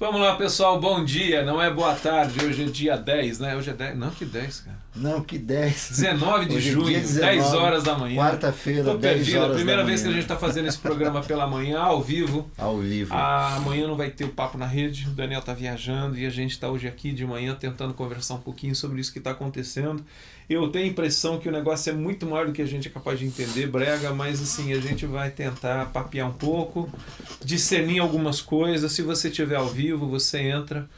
Vamos lá, pessoal, bom dia, não é boa tarde, hoje é dia 10, né? Hoje é 10, não, que 10, cara. Não, que 10. 19 de Hoje é junho, dia 19, 10 horas da manhã. Quarta-feira, Tô 10 perdido, horas a primeira da vez que a manhã. gente está fazendo esse programa pela manhã, ao vivo. Ao vivo. Amanhã não vai ter o Papo na Rede, o Daniel tá viajando e a gente está hoje aqui de manhã tentando conversar um pouquinho sobre isso que está acontecendo. Eu tenho a impressão que o negócio é muito maior do que a gente é capaz de entender, Brega, mas assim, a gente vai tentar papear um pouco, discernir algumas coisas. Se você estiver ao vivo, você entra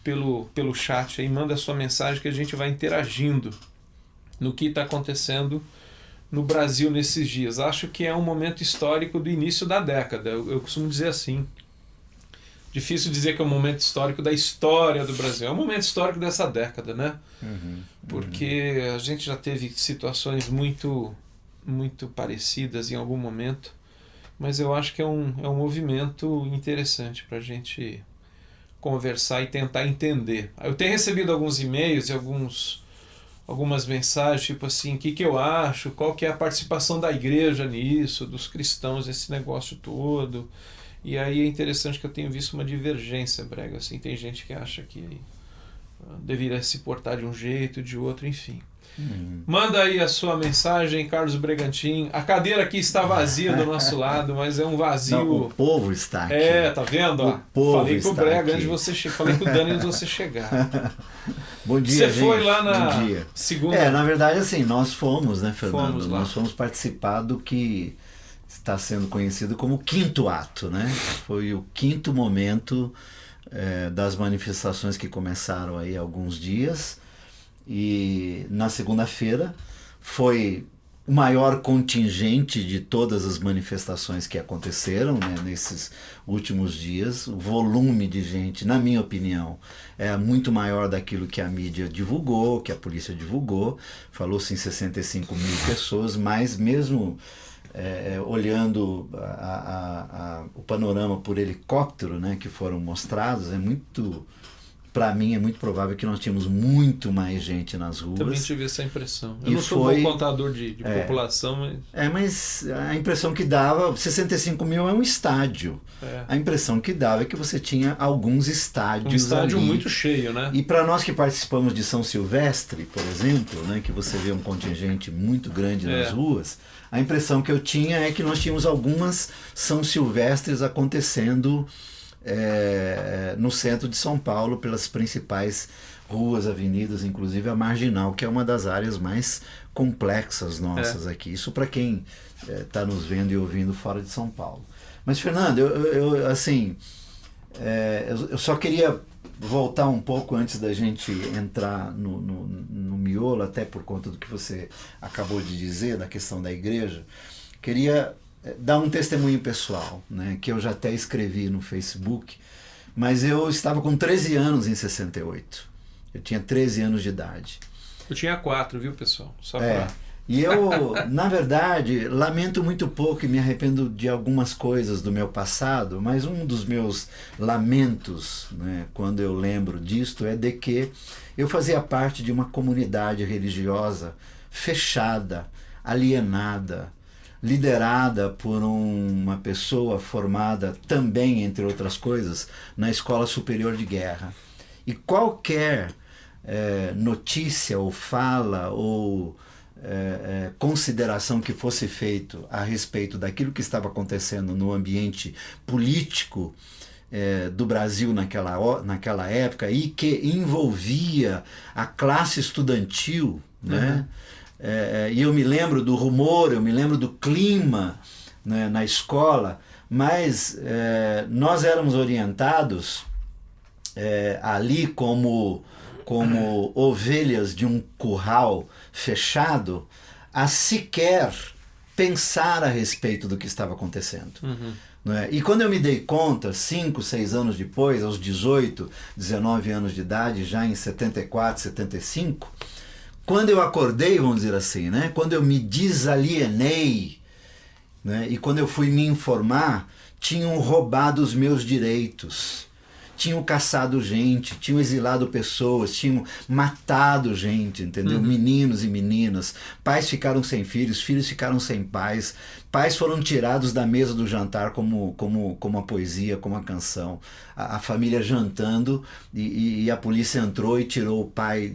pelo chat aí, manda a sua mensagem que a gente vai interagindo no que está acontecendo no Brasil nesses dias. Acho que é um momento histórico do início da década, eu costumo dizer assim. Difícil dizer que é um momento histórico da história do Brasil, é um momento histórico dessa década, né? Porque a gente já teve situações muito parecidas em algum momento, mas eu acho que é um movimento interessante para a gente conversar e tentar entender. Eu tenho recebido alguns e-mails e algumas mensagens, tipo assim, o que eu acho, qual que é a participação da igreja nisso, dos cristãos nesse negócio todo. E aí é interessante que eu tenho visto uma divergência, Brega, assim, tem gente que acha que deveria se portar de um jeito, de outro, enfim. Manda aí a sua mensagem, Carlos Bregantin. A cadeira aqui está vazia do nosso lado, mas é um vazio... Não, o povo está aqui. Tá vendo? O povo falei com o Brega aqui. antes de você falei com o Dani antes de você chegar. Bom dia, Você gente. foi lá na Bom dia. segunda... Na verdade, assim, nós fomos, né, Fernando? Fomos lá. Nós fomos participar do que está sendo conhecido como o quinto ato, né? Foi o quinto momento das manifestações que começaram aí há alguns dias. E na segunda-feira foi o maior contingente de todas as manifestações que aconteceram, né, nesses últimos dias. O volume de gente, na minha opinião, é muito maior daquilo que a mídia divulgou, que a polícia divulgou. Falou-se em 65 mil pessoas, mas mesmo olhando o panorama por helicóptero, né, que foram mostrados, para mim é muito provável que nós tínhamos muito mais gente nas ruas. Também tive essa impressão. Eu E não sou bom contador de população, mas... Mas a impressão que dava, 65 mil é um estádio. A impressão que dava é que você tinha alguns estádios. Um estádio ali. Muito cheio, né? E para nós que participamos de São Silvestre, por exemplo, né, que você vê um contingente muito grande nas ruas, a impressão que eu tinha é que nós tínhamos algumas São Silvestres acontecendo no centro de São Paulo, pelas principais ruas, avenidas, inclusive a Marginal, que é uma das áreas mais complexas nossas aqui. Isso para quem está nos vendo e ouvindo fora de São Paulo. Mas, Fernando, eu só queria voltar um pouco antes da gente entrar no miolo, até por conta do que você acabou de dizer, da questão da igreja. Queria dar um testemunho pessoal, né, que eu já até escrevi no Facebook, mas eu estava com 13 anos em 68. Eu tinha 13 anos de idade. Eu tinha 4, viu, pessoal? Só pra... E eu, na verdade, lamento muito pouco e me arrependo de algumas coisas do meu passado, mas um dos meus lamentos, né, quando eu lembro disto, é de que eu fazia parte de uma comunidade religiosa fechada, alienada, liderada por uma pessoa formada também, entre outras coisas, na Escola Superior de Guerra. E qualquer notícia ou fala ou consideração que fosse feito a respeito daquilo que estava acontecendo no ambiente político do Brasil naquela época e que envolvia a classe estudantil, né? E eu me lembro do rumor, eu me lembro do clima, né, na escola, mas nós éramos orientados ali como ovelhas de um curral fechado a sequer pensar a respeito do que estava acontecendo. Né? E quando eu me dei conta, 5, 6 anos depois, aos 18, 19 anos de idade, já em 74, 75, quando eu acordei, vamos dizer assim, né? Quando eu me desalienei, né? E quando eu fui me informar, tinham roubado os meus direitos. tinham caçado gente, tinham exilado pessoas, tinham matado gente, entendeu? Meninos e meninas. Pais ficaram sem filhos, filhos ficaram sem pais. Pais foram tirados da mesa do jantar como a poesia, como a canção. A família jantando e a polícia entrou e tirou o pai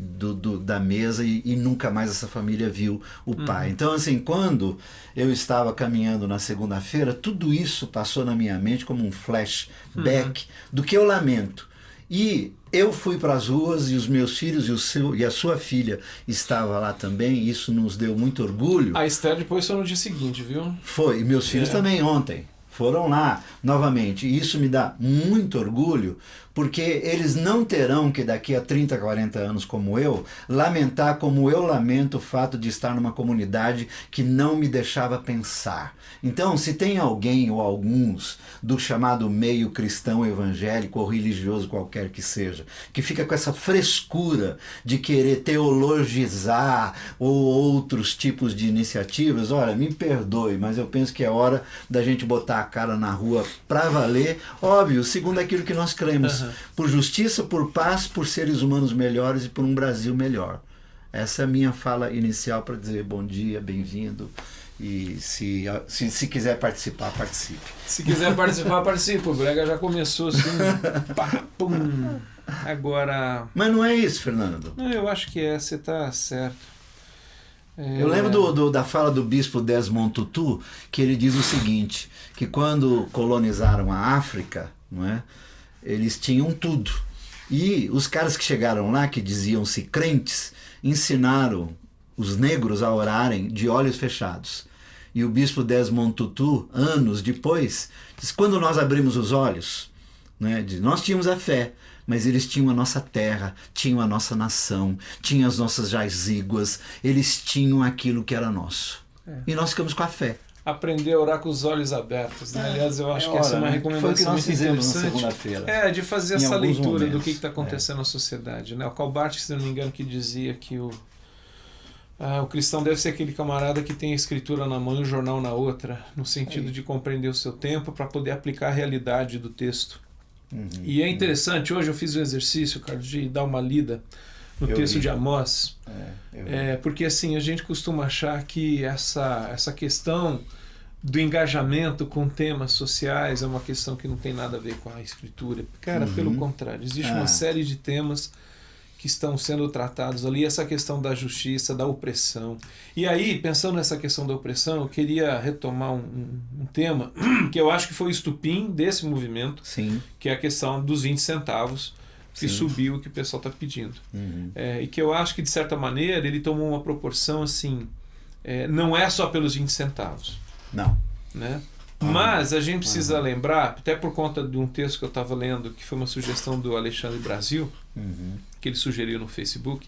da mesa e nunca mais essa família viu o pai. Então, assim, quando eu estava caminhando na segunda-feira, tudo isso passou na minha mente como um flashback do que eu lamento. E eu fui para as ruas e os meus filhos e a sua filha estava lá também. Isso nos deu muito orgulho. A Esther depois foi no dia seguinte, viu? Foi, e meus filhos também ontem. Foram lá novamente. E isso me dá muito orgulho, porque eles não terão que daqui a 30, 40 anos como eu, lamentar como eu lamento o fato de estar numa comunidade que não me deixava pensar. Então, se tem alguém ou alguns do chamado meio cristão evangélico ou religioso qualquer que seja, que fica com essa frescura de querer teologizar ou outros tipos de iniciativas, olha, me perdoe, mas eu penso que é hora da gente botar a cara na rua para valer, óbvio, segundo aquilo que nós cremos, por justiça, por paz, por seres humanos melhores e por um Brasil melhor. Essa é a minha fala inicial para dizer bom dia, bem-vindo. E se quiser participar, participe. Se quiser participar, participe. O Brega já começou assim. Pá, pum. Agora. Mas não é isso, Fernando. Não, eu acho que é. Você está certo. Eu lembro da fala do bispo Desmond Tutu, que ele diz o seguinte, que quando colonizaram a África, não é, eles tinham tudo. E os caras que chegaram lá, que diziam-se crentes, ensinaram os negros a orarem de olhos fechados. E o bispo Desmond Tutu, anos depois, diz, quando nós abrimos os olhos, né, nós tínhamos a fé, mas eles tinham a nossa terra, tinham a nossa nação, tinham as nossas jazíguas, eles tinham aquilo que era nosso. E nós ficamos com a fé. Aprender a orar com os olhos abertos, né? Aliás, eu acho que essa é uma recomendação foi o que nós muito fizemos interessante. na segunda-feira. De fazer essa leitura momentos. do que está acontecendo na sociedade, né? O Karl Barth, se não me engano, que dizia que o cristão deve ser aquele camarada que tem a escritura na mão e o jornal na outra, no sentido de compreender o seu tempo para poder aplicar a realidade do texto. E é interessante, hoje eu fiz o exercício, Carlos, de dar uma lida no texto de Amós, porque assim, a gente costuma achar que essa questão do engajamento com temas sociais é uma questão que não tem nada a ver com a escritura. Cara, pelo contrário, existe uma série de temas que estão sendo tratados ali, essa questão da justiça, da opressão. E aí, pensando nessa questão da opressão, eu queria retomar um tema que eu acho que foi o estupim desse movimento, que é a questão dos 20 centavos, que subiu, que o pessoal está pedindo. E que eu acho que, de certa maneira, ele tomou uma proporção assim, não é só pelos 20 centavos. Não. Né? Mas a gente precisa lembrar, até por conta de um texto que eu estava lendo, que foi uma sugestão do Alexandre Brasil, que ele sugeriu no Facebook,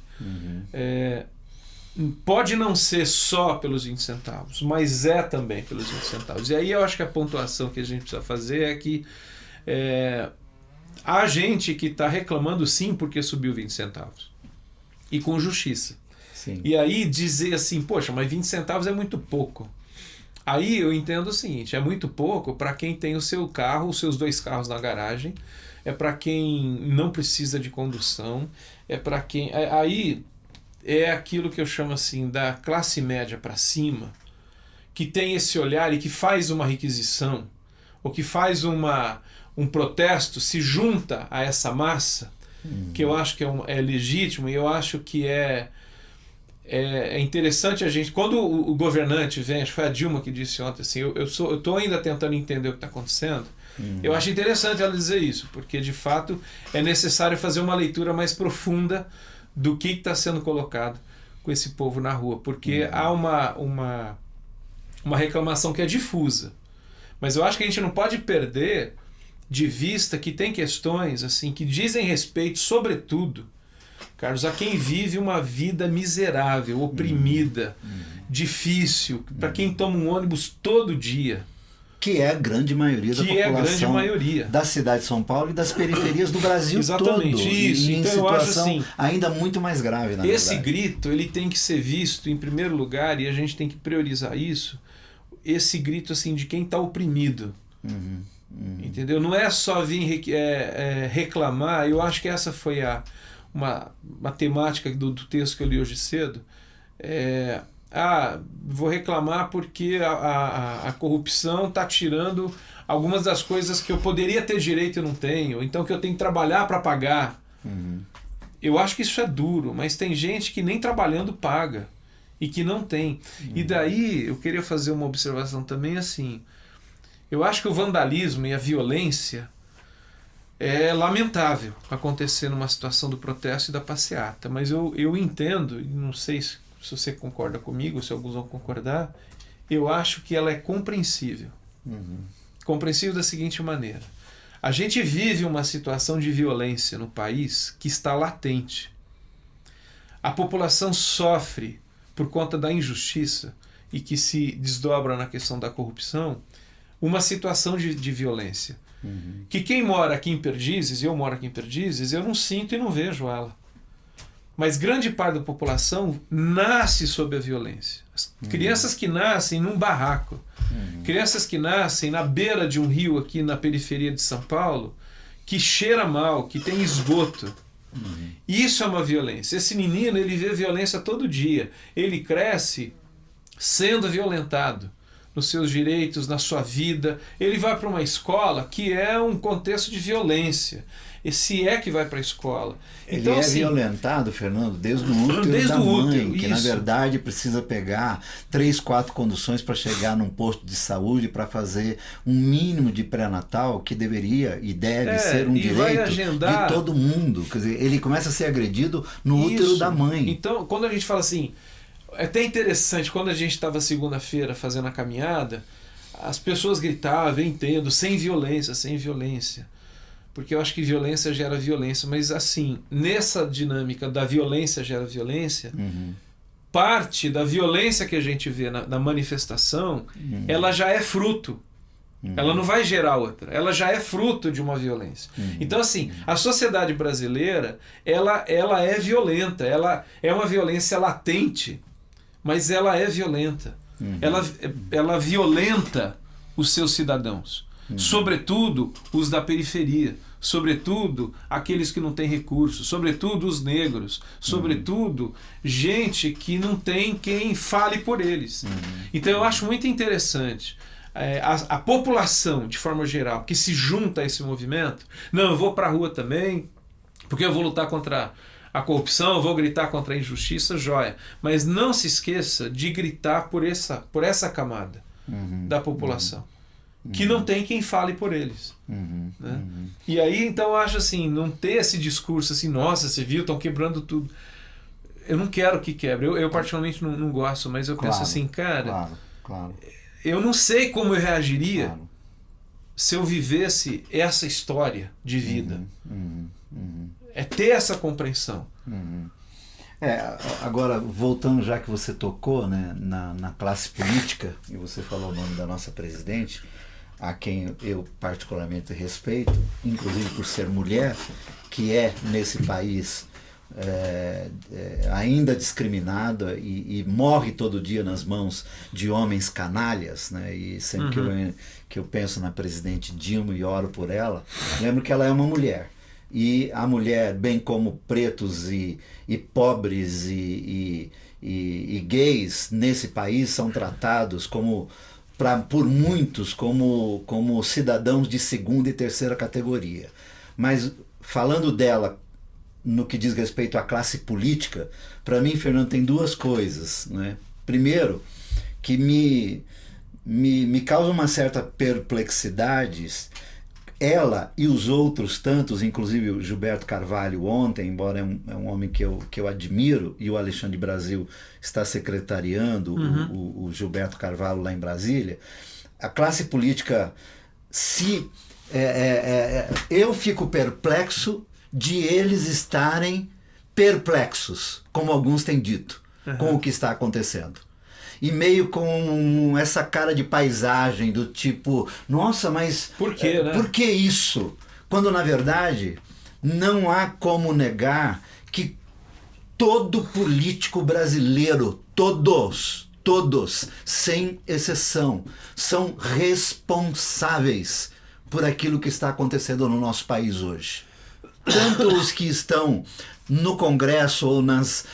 pode não ser só pelos 20 centavos, mas é também pelos 20 centavos. E aí eu acho que a pontuação que a gente precisa fazer é que há gente que está reclamando sim porque subiu 20 centavos. E com justiça. Sim. E aí dizer assim, poxa, mas 20 centavos é muito pouco. Aí eu entendo o seguinte, é muito pouco para quem tem o seu carro, os seus 2 carros na garagem, é para quem não precisa de condução, é para quem... Aí é aquilo que eu chamo assim, da classe média para cima, que tem esse olhar e que faz uma requisição, ou que faz um protesto, se junta a essa massa, que eu acho que é legítimo, e eu acho que é interessante a gente, quando o governante vem, acho que foi a Dilma que disse ontem assim, eu estou ainda tentando entender o que está acontecendo. Eu acho interessante ela dizer isso, porque de fato é necessário fazer uma leitura mais profunda do que está sendo colocado com esse povo na rua, porque há uma reclamação que é difusa, mas eu acho que a gente não pode perder de vista que tem questões assim que dizem respeito, sobretudo, Carlos, a quem vive uma vida miserável, oprimida, difícil, para quem toma um ônibus todo dia. Que é a grande maioria da população da cidade de São Paulo e das periferias do Brasil todo. Isso. E em então situação eu acho assim, ainda muito mais grave, na esse verdade. grito ele tem que ser visto em primeiro lugar, e a gente tem que priorizar isso, esse grito assim de quem está oprimido. Entendeu? Não é só vir reclamar. Eu acho que essa foi uma temática do texto que eu li hoje cedo. Vou reclamar porque a corrupção está tirando algumas das coisas que eu poderia ter direito e não tenho, então que eu tenho que trabalhar para pagar. Eu acho que isso é duro, mas tem gente que nem trabalhando paga e que não tem. E daí eu queria fazer uma observação também assim. Eu acho que o vandalismo e a violência é lamentável acontecer numa situação do protesto e da passeata, mas eu entendo, e não sei se você concorda comigo, se alguns vão concordar, eu acho que ela é compreensível. Compreensível da seguinte maneira. A gente vive uma situação de violência no país que está latente. A população sofre por conta da injustiça e que se desdobra na questão da corrupção, uma situação de violência. Que quem mora aqui em Perdizes, eu moro aqui em Perdizes, eu não sinto e não vejo ela. Mas grande parte da população nasce sob a violência. As crianças que nascem num barraco, crianças que nascem na beira de um rio aqui na periferia de São Paulo, que cheira mal, que tem esgoto. Isso é uma violência. Esse menino, ele vê violência todo dia. Ele cresce sendo violentado nos seus direitos, na sua vida. Ele vai para uma escola que é um contexto de violência. E se é que vai para a escola. Ele então, é assim, violentado, Fernando, desde o útero da mãe, que na verdade precisa pegar 3, 4 conduções para chegar num posto de saúde para fazer um mínimo de pré-natal que deveria e deve ser um direito de todo mundo. Quer dizer, ele começa a ser agredido no útero da mãe. Então, quando a gente fala assim, é até interessante, quando a gente estava segunda-feira fazendo a caminhada, as pessoas gritavam, eu entendo, sem violência, sem violência. Porque eu acho que violência gera violência, mas assim, nessa dinâmica da violência gera violência, parte da violência que a gente vê na manifestação, ela já é fruto. Ela não vai gerar outra, ela já é fruto de uma violência. Então assim, a sociedade brasileira, ela é violenta, ela é uma violência latente, mas ela é violenta. Ela violenta os seus cidadãos. Sobretudo os da periferia, sobretudo aqueles que não têm recursos, sobretudo os negros, sobretudo gente que não tem quem fale por eles. Então eu acho muito interessante a população, de forma geral, que se junta a esse movimento. Não, eu vou para a rua também, porque eu vou lutar contra a corrupção, eu vou gritar contra a injustiça, joia. Mas não se esqueça de gritar por essa camada da população. Que não tem quem fale por eles. Né? E aí, então, eu acho assim, não ter esse discurso assim, nossa, você viu, estão quebrando tudo. Eu não quero que quebre. Eu particularmente não gosto, mas eu penso assim, cara, eu não sei como eu reagiria se eu vivesse essa história de vida. É ter essa compreensão. Agora, voltando já que você tocou, né, na classe política, e você falou o nome da nossa presidente, a quem eu particularmente respeito, inclusive por ser mulher, que é nesse país ainda discriminada e morre todo dia nas mãos de homens canalhas, né? E sempre que eu penso na presidente Dilma e oro por ela, lembro que ela é uma mulher. E a mulher, bem como pretos e pobres e gays nesse país, são tratados por muitos como cidadãos de segunda e terceira categoria. Mas falando dela no que diz respeito à classe política, para mim, Fernando, tem duas coisas, né? Primeiro, que me causa uma certa perplexidade. Ela e os outros tantos, inclusive o Gilberto Carvalho ontem, embora é um homem que eu admiro, e o Alexandre Brasil está secretariando o Gilberto Carvalho lá em Brasília, a classe política, eu fico perplexo de eles estarem perplexos, como alguns têm dito, com o que está acontecendo. E meio com essa cara de paisagem do tipo, nossa, mas por quê, né? Por que isso? Quando na verdade não há como negar que todo político brasileiro, todos, sem exceção, são responsáveis por aquilo que está acontecendo no nosso país hoje. Tanto os que estão no Congresso ou nas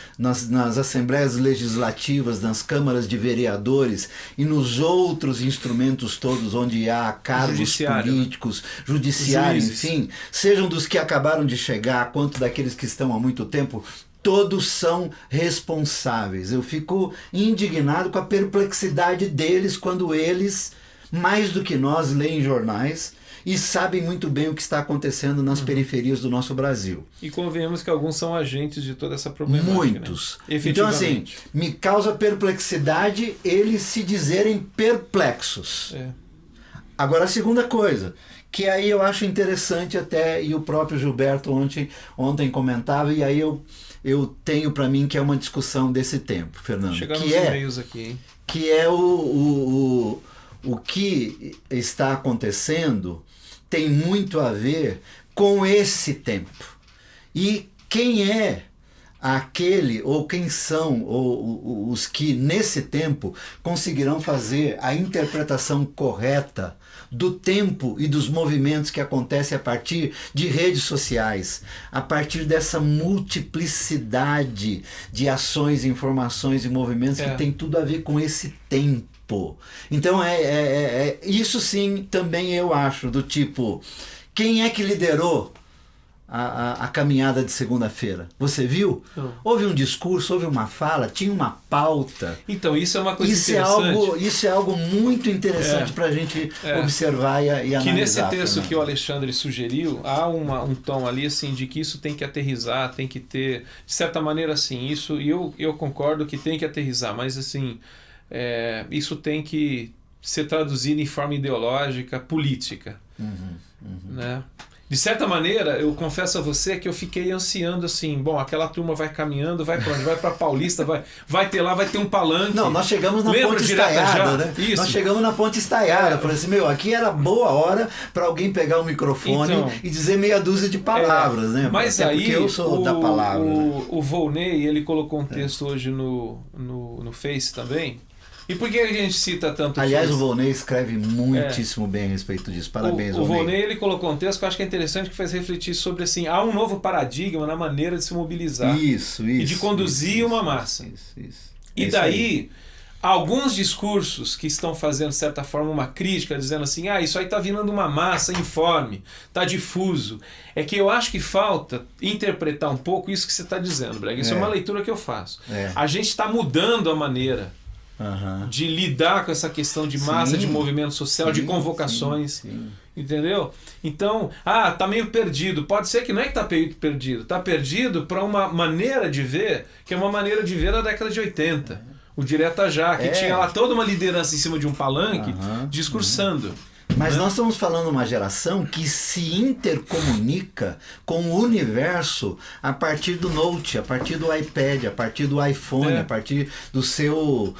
assembleias legislativas, nas câmaras de vereadores e nos outros instrumentos todos onde há cargos políticos, judiciário, enfim, sejam dos que acabaram de chegar, quanto daqueles que estão há muito tempo, todos são responsáveis. Eu fico indignado com a perplexidade deles quando eles, mais do que nós, leem jornais e sabem muito bem o que está acontecendo nas periferias do nosso Brasil. E convenhamos que alguns são agentes de toda essa problemática. Muitos. Né? Então, assim, me causa perplexidade eles se dizerem perplexos. Agora, a segunda coisa, que aí eu acho interessante até, e o próprio Gilberto ontem comentava, e aí eu tenho para mim que é uma discussão desse tempo, Fernando. Chegamos nos e-mails aqui, hein? Que é o que está acontecendo tem muito a ver com esse tempo. E quem é aquele, ou quem são os que nesse tempo conseguirão fazer a interpretação correta do tempo e dos movimentos que acontecem a partir de redes sociais, a partir dessa multiplicidade de ações, informações e movimentos que tem tudo a ver com esse tempo. Então isso sim também eu acho do tipo, quem é que liderou a caminhada de segunda-feira? Você viu? Houve um discurso, houve uma fala, tinha uma pauta. Então isso é uma coisa interessante. Isso é algo muito interessante para a gente observar e analisar. Que nesse texto que o Alexandre sugeriu, há um tom ali assim de que isso tem que aterrizar, tem que ter, de certa maneira assim, isso, e eu concordo que tem que aterrizar, mas assim, isso tem que ser traduzido em forma ideológica, política. Né? De certa maneira, eu confesso a você que eu fiquei ansiando assim, bom, aquela turma vai caminhando, vai para onde? Vai para Paulista, vai ter um palanque. Não, nós chegamos na Ponte Estaiada, né? Isso. Nós chegamos na Ponte Estaiada, falei assim, aqui era boa hora para alguém pegar o microfone e dizer meia dúzia de palavras, né? Mas até aí, porque eu sou da palavra. O Volney, ele colocou um texto hoje no Face também. E por que a gente cita tanto o Aliás, Face? o Volney escreve muitíssimo bem a respeito disso. Parabéns, Volney. O Volney. Volney, ele colocou um texto que eu acho que é interessante, que faz refletir sobre assim, há um novo paradigma na maneira de se mobilizar e de conduzir uma massa. E daí, alguns discursos que estão fazendo, de certa forma, uma crítica, dizendo assim, isso aí está virando uma massa informe, está difuso. É que eu acho que falta interpretar um pouco isso que você está dizendo, Brega. Isso é uma leitura que eu faço. A gente está mudando a maneira de lidar com essa questão de massa, de movimento social, de convocações, entendeu? Então, tá meio perdido. Pode ser que não é que tá perdido, tá perdido para uma maneira de ver, que é uma maneira de ver da década de 80. O Direta Já, que tinha lá toda uma liderança em cima de um palanque, discursando. Mas nós estamos falando de uma geração que se intercomunica com o universo a partir do Note, a partir do iPad, a partir do iPhone, a partir do seu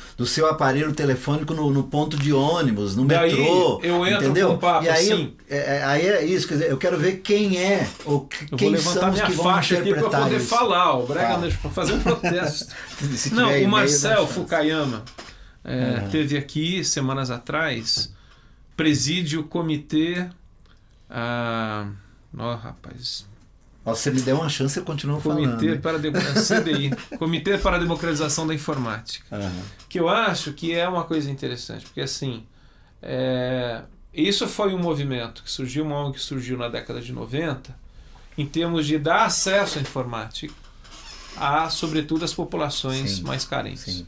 aparelho telefônico no ponto de ônibus, no metrô. Eu entro entendeu? com o papo, e aí, assim. Aí é isso, quer dizer, eu quero ver quem é, ou quem são os que vão faixa interpretar aqui para poder isso. falar, o Brega, para fazer um protesto. Não, o Marcel Fukayama teve aqui semanas atrás. Preside o comitê. Rapaz. Você me deu uma chance, eu continuo falando. CDI, Comitê para a Democratização da Informática. Que eu acho que é uma coisa interessante, porque assim, isso foi um movimento que surgiu, uma ONG que surgiu na década de 90, em termos de dar acesso à informática sobretudo, as populações mais carentes.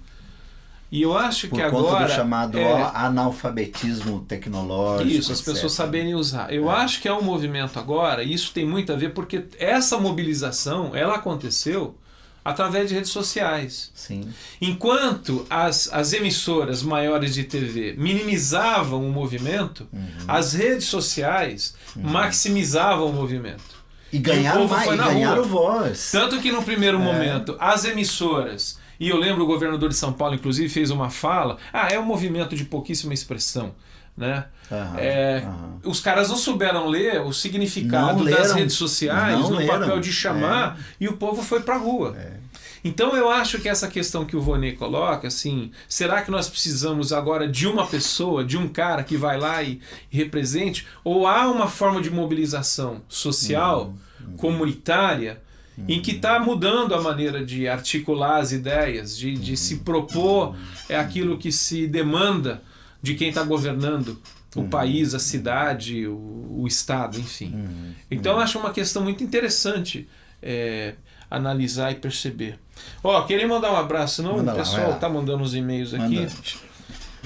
E eu acho que agora... Por conta do chamado analfabetismo tecnológico. Isso, as pessoas saberem usar. Eu acho que é um movimento agora, e isso tem muito a ver, porque essa mobilização, ela aconteceu através de redes sociais. Enquanto as emissoras maiores de TV minimizavam o movimento, as redes sociais maximizavam o movimento. E ganharam voz. Tanto que no primeiro momento, as emissoras... E eu lembro o governador de São Paulo, inclusive, fez uma fala. É um movimento de pouquíssima expressão. Né? Os caras não souberam ler o significado das redes sociais, no papel de chamar, e o povo foi para a rua. Então eu acho que essa questão que o Vonnet coloca, assim, será que nós precisamos agora de uma pessoa, de um cara que vai lá e represente? Ou há uma forma de mobilização social, comunitária, em que está mudando a maneira de articular as ideias, de se propor aquilo que se demanda de quem está governando o país, a cidade, o Estado, enfim. Então eu acho uma questão muito interessante analisar e perceber. Queria mandar um abraço, senão o pessoal está mandando uns e-mails aqui.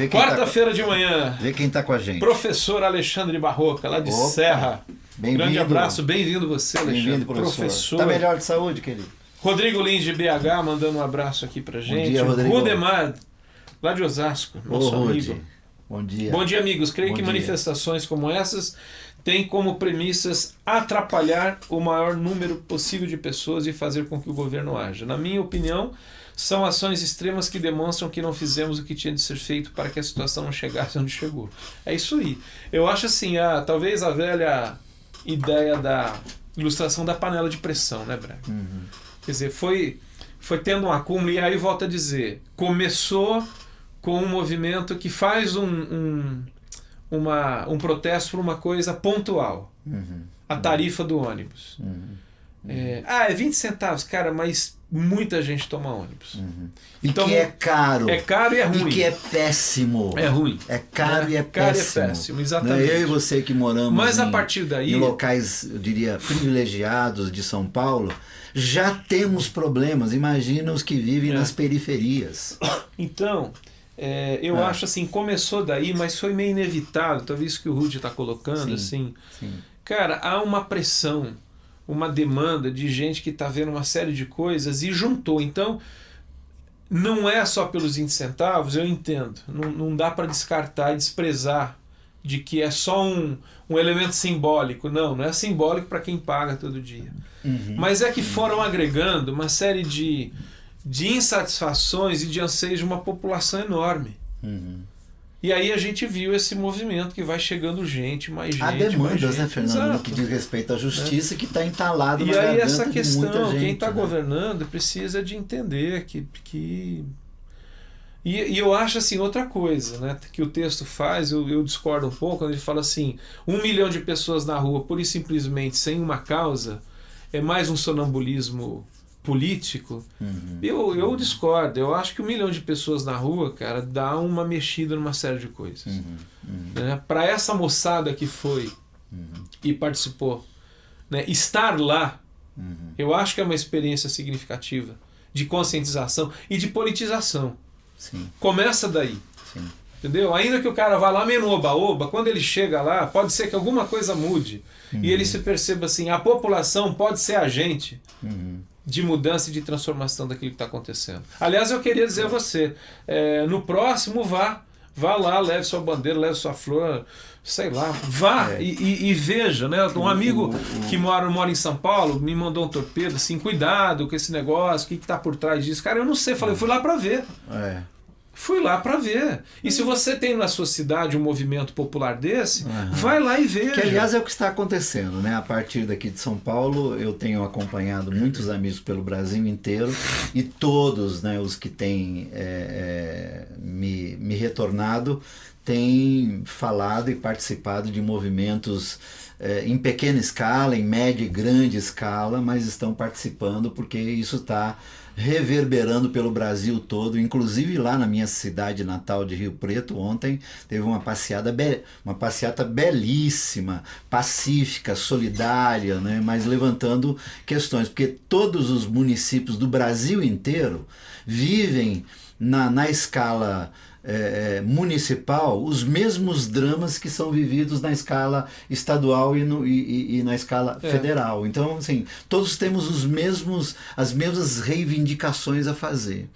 Quarta-feira de manhã. Vê quem está com a gente. Professor Alexandre Barroca, lá de Serra. Grande abraço, bem-vindo você, Alexandre. Bem-vindo, professor. Está melhor de saúde, querido? Rodrigo Lins de BH mandando um abraço aqui pra gente. Bom dia, Rodrigo. Rudemar, lá de Osasco, nosso amigo. Bom dia. Bom dia, amigos. Creio que manifestações como essas têm como premissas atrapalhar o maior número possível de pessoas e fazer com que o governo haja. Na minha opinião, são ações extremas que demonstram que não fizemos o que tinha de ser feito para que a situação não chegasse onde chegou. É isso aí. Eu acho assim, talvez a velha ideia da ilustração da panela de pressão, né, Braga? Quer dizer, foi tendo um acúmulo, e aí volto a dizer, começou com um movimento que faz um protesto por uma coisa pontual. A tarifa do ônibus. É 20 centavos, cara, mas muita gente toma ônibus. Então, e que é caro. É caro e é ruim. E que é péssimo. É ruim. É caro e é péssimo. Caro e é péssimo, exatamente. Eu e você que moramos mas a partir daí, em locais, eu diria, privilegiados de São Paulo, já temos problemas. Imagina os que vivem nas periferias. Então, eu acho assim, começou daí, mas foi meio inevitável. Talvez isso que o Rudy está colocando, sim. Cara, há uma pressão, uma demanda de gente que está vendo uma série de coisas e juntou. Então, não é só pelos 20 centavos, eu entendo. Não dá para descartar e desprezar de que é só um elemento simbólico. Não é simbólico para quem paga todo dia. Mas é que foram agregando uma série de insatisfações e de anseios de uma população enorme. E aí a gente viu esse movimento que vai chegando gente, mais gente. Há demandas, né, Fernando, Exato. no que diz respeito à justiça, que está entalado na garganta de muita gente. garganta E aí essa questão, quem está né? governando precisa de entender que... E eu acho assim, outra coisa, né, que o texto faz, eu discordo um pouco, quando ele fala assim, 1 milhão de pessoas na rua, pura e simplesmente, sem uma causa, é mais um sonambulismo político. Eu discordo. Eu acho que 1 milhão de pessoas na rua, cara, dá uma mexida numa série de coisas. Né? Para essa moçada que foi e participou, né, estar lá, eu acho que é uma experiência significativa de conscientização e de politização. Começa daí. Entendeu? Ainda que o cara vá lá meio no oba-oba, quando ele chega lá, pode ser que alguma coisa mude. E ele se perceba assim, a população pode ser agente de mudança e de transformação daquilo que está acontecendo. Aliás, eu queria dizer a você, no próximo vá lá, leve sua bandeira, leve sua flor, sei lá, vá e veja, né? Um amigo que mora em São Paulo me mandou um torpedo, assim, cuidado com esse negócio, o que está por trás disso. Cara, eu não sei, falei, eu fui lá para ver. Fui lá para ver. E se você tem na sua cidade um movimento popular desse, vai lá e veja. Que, aliás, é o que está acontecendo, né? A partir daqui de São Paulo, eu tenho acompanhado muitos amigos pelo Brasil inteiro e todos, né, os que têm me retornado têm falado e participado de movimentos em pequena escala, em média e grande escala, mas estão participando porque isso está reverberando pelo Brasil todo, inclusive lá na minha cidade natal de Rio Preto. Ontem teve uma passeata belíssima, pacífica, solidária, né? Mas levantando questões, porque todos os municípios do Brasil inteiro vivem na escala municipal os mesmos dramas que são vividos na escala estadual e na escala federal. Então, assim, todos temos as mesmas reivindicações a fazer.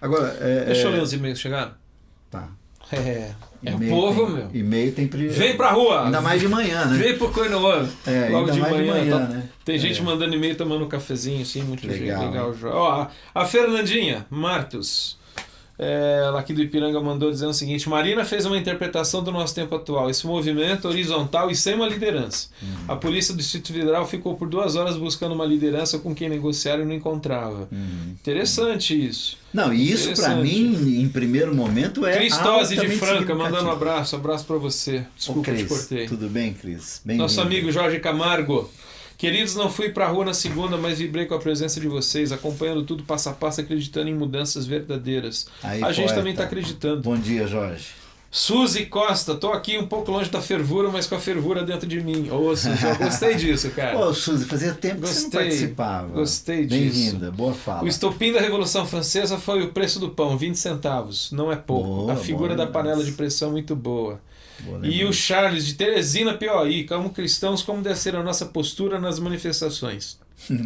Agora, deixa eu ler os e-mails que chegaram. Tá. O povo, meu. E-mail tem Vem pra rua! Ainda mais de manhã, né? Vem pro Coinoano. Logo ainda de mais manhã. De manhã, né? Tem gente mandando e-mail, tomando um cafezinho, assim, muito legal. Ó, a Fernandinha Martos. Ela aqui do Ipiranga mandou dizendo o seguinte: Marina fez uma interpretação do nosso tempo atual. Esse movimento horizontal e sem uma liderança. A polícia do Distrito Federal ficou por 2 horas buscando uma liderança com quem negociar e não encontrava. Interessante isso. Não, e isso para mim, em primeiro momento, é Cristose de Franca, mandando um abraço para você. Desculpa, Cris, te cortei. Tudo bem, Cris? Nosso amigo Jorge Camargo. Queridos, não fui para a rua na segunda, mas vibrei com a presença de vocês, acompanhando tudo passo a passo, acreditando em mudanças verdadeiras. A gente também está acreditando. Bom dia, Jorge. Suzy Costa, tô aqui um pouco longe da fervura, mas com a fervura dentro de mim. Ô, Suzy, eu gostei disso, cara. Ô, Suzy, fazia tempo que você não participava. Gostei disso. Bem-vinda, boa fala. O estopim da Revolução Francesa foi o preço do pão, 20 centavos. Não é pouco. Boa, a figura da panela de pressão muito boa. E o Charles, de Teresina, Piauí, como cristãos, como deve ser a nossa postura nas manifestações?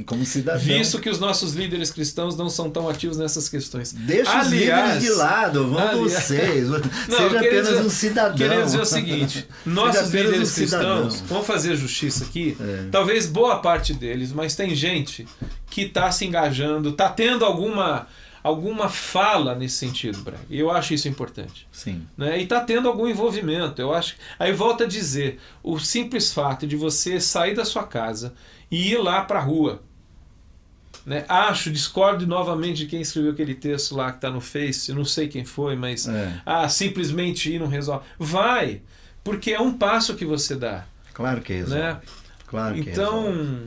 Como cidadão. Visto que os nossos líderes cristãos não são tão ativos nessas questões. Deixa os líderes de lado, vão vocês. Seja apenas um cidadão. Queria dizer o seguinte: nossos líderes cristãos, vamos fazer justiça aqui, talvez boa parte deles, mas tem gente que está se engajando, está tendo alguma fala nesse sentido, Braga. E eu acho isso importante. Sim. Né? E está tendo algum envolvimento. Eu acho. Aí volta a dizer, o simples fato de você sair da sua casa e ir lá para a rua. Né? Discordo novamente de quem escreveu aquele texto lá que está no Face, não sei quem foi, mas simplesmente ir não resolve. Vai, porque é um passo que você dá. Claro que resolve. Né? Claro que então...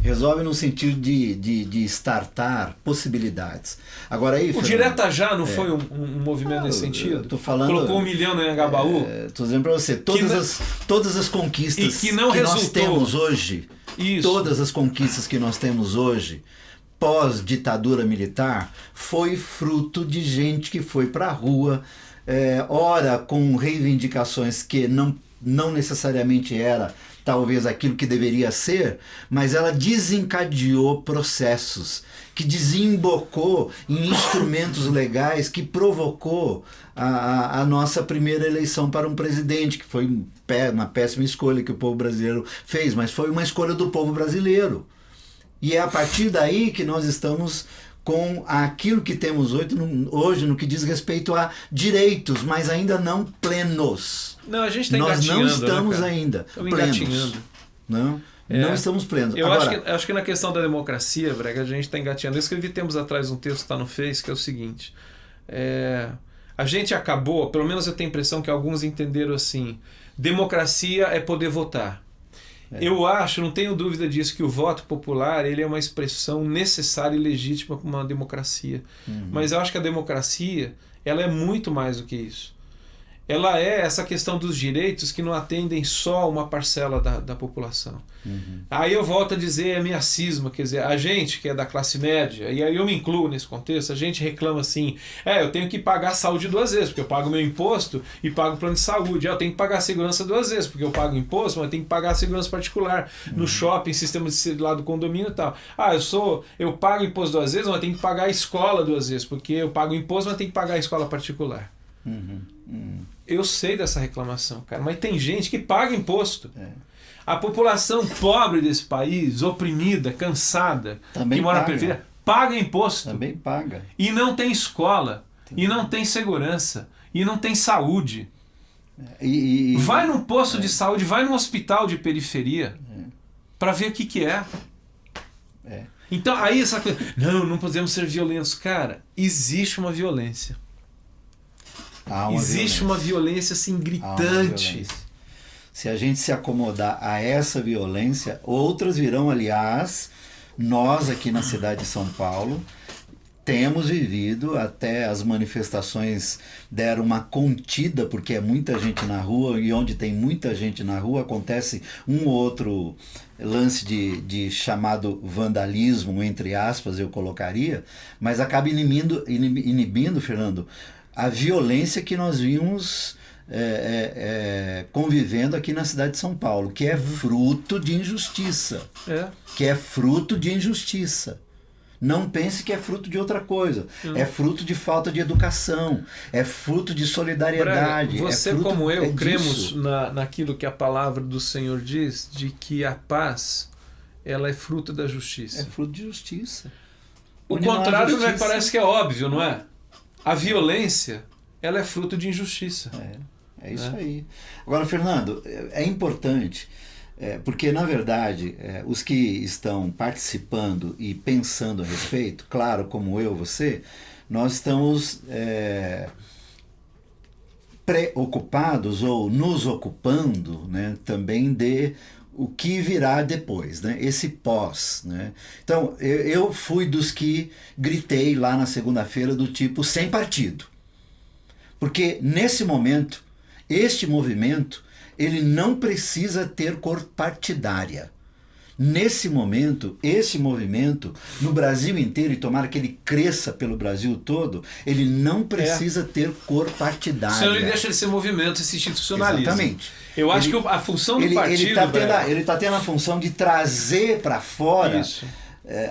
Resolve no sentido de startar possibilidades. Agora aí, o Direta Já não foi um movimento nesse sentido? Tô falando, colocou 1 milhão no Anhangabaú? Estou dizendo para você, todas as conquistas que nós temos hoje, todas as conquistas que nós temos hoje, pós-ditadura militar, foi fruto de gente que foi para a rua, ora com reivindicações que não necessariamente era talvez aquilo que deveria ser, mas ela desencadeou processos, que desembocou em instrumentos legais, que provocou a nossa primeira eleição para um presidente, que foi uma péssima escolha que o povo brasileiro fez, mas foi uma escolha do povo brasileiro. E é a partir daí que nós estamos com aquilo que temos hoje no que diz respeito a direitos, mas ainda não plenos. Não, a gente está Nós não estamos né, ainda plenos. Não estamos plenos. Eu acho que na questão da democracia, Braga, a gente está engatinhando. Eu escrevi tempos atrás um texto que está no Face, que é o seguinte. A gente acabou, pelo menos eu tenho a impressão que alguns entenderam assim, democracia é poder votar. Eu acho, não tenho dúvida disso, que o voto popular ele é uma expressão necessária e legítima para uma democracia. Mas eu acho que a democracia ela é muito mais do que isso. Ela é essa questão dos direitos que não atendem só uma parcela da população. Aí eu volto a dizer a minha cisma, quer dizer, a gente que é da classe média, e aí eu me incluo nesse contexto, a gente reclama assim, eu tenho que pagar a saúde 2 vezes, porque eu pago meu imposto e pago o plano de saúde, eu tenho que pagar a segurança 2 vezes, porque eu pago o imposto, mas eu tenho que pagar a segurança particular, no shopping, sistema de lá do condomínio e tal. Eu pago o imposto 2 vezes, mas eu tenho que pagar a escola 2 vezes, porque eu pago o imposto, mas eu tenho que pagar a escola particular. Eu sei dessa reclamação, cara, mas tem gente que paga imposto. A população pobre desse país, oprimida, cansada, também que mora paga. na periferia, paga imposto. Também paga. E não tem escola, e não tem segurança, e não tem saúde. Vai num posto de saúde, vai num hospital de periferia para ver o que é. Então, aí essa coisa, não podemos ser violentos. Cara, existe uma violência. Existe uma violência assim gritante. Se a gente se acomodar a essa violência, outras virão. Aliás, nós aqui na cidade de São Paulo temos vivido, até as manifestações deram uma contida, porque é muita gente na rua, e onde tem muita gente na rua acontece um ou outro lance de chamado vandalismo, entre aspas, eu colocaria, mas acaba inibindo, Fernando, a violência que nós vimos convivendo aqui na cidade de São Paulo, que é fruto de injustiça. Que é fruto de injustiça. Não pense que é fruto de outra coisa. É fruto de falta de educação. É fruto de solidariedade. Braga, você como eu cremos naquilo que a palavra do Senhor diz, de que a paz ela é fruto da justiça. É fruto de justiça. O contrário parece que é óbvio, não é? A violência, ela é fruto de injustiça. É isso aí. Agora, Fernando, é importante, porque, na verdade, os que estão participando e pensando a respeito, claro, como eu, você, nós estamos preocupados ou nos ocupando, né, também de o que virá depois, né? Esse pós, né? Então, eu fui dos que gritei lá na segunda-feira do tipo sem partido. Porque nesse momento, este movimento, ele não precisa ter cor partidária. Nesse momento, esse movimento, no Brasil inteiro, e tomara que ele cresça pelo Brasil todo, ele não precisa ter cor partidária. Senão ele deixa de ser movimento e se institucionaliza. Exatamente. Eu acho que a função do partido... Ele está tendo a função de trazer para fora... Isso.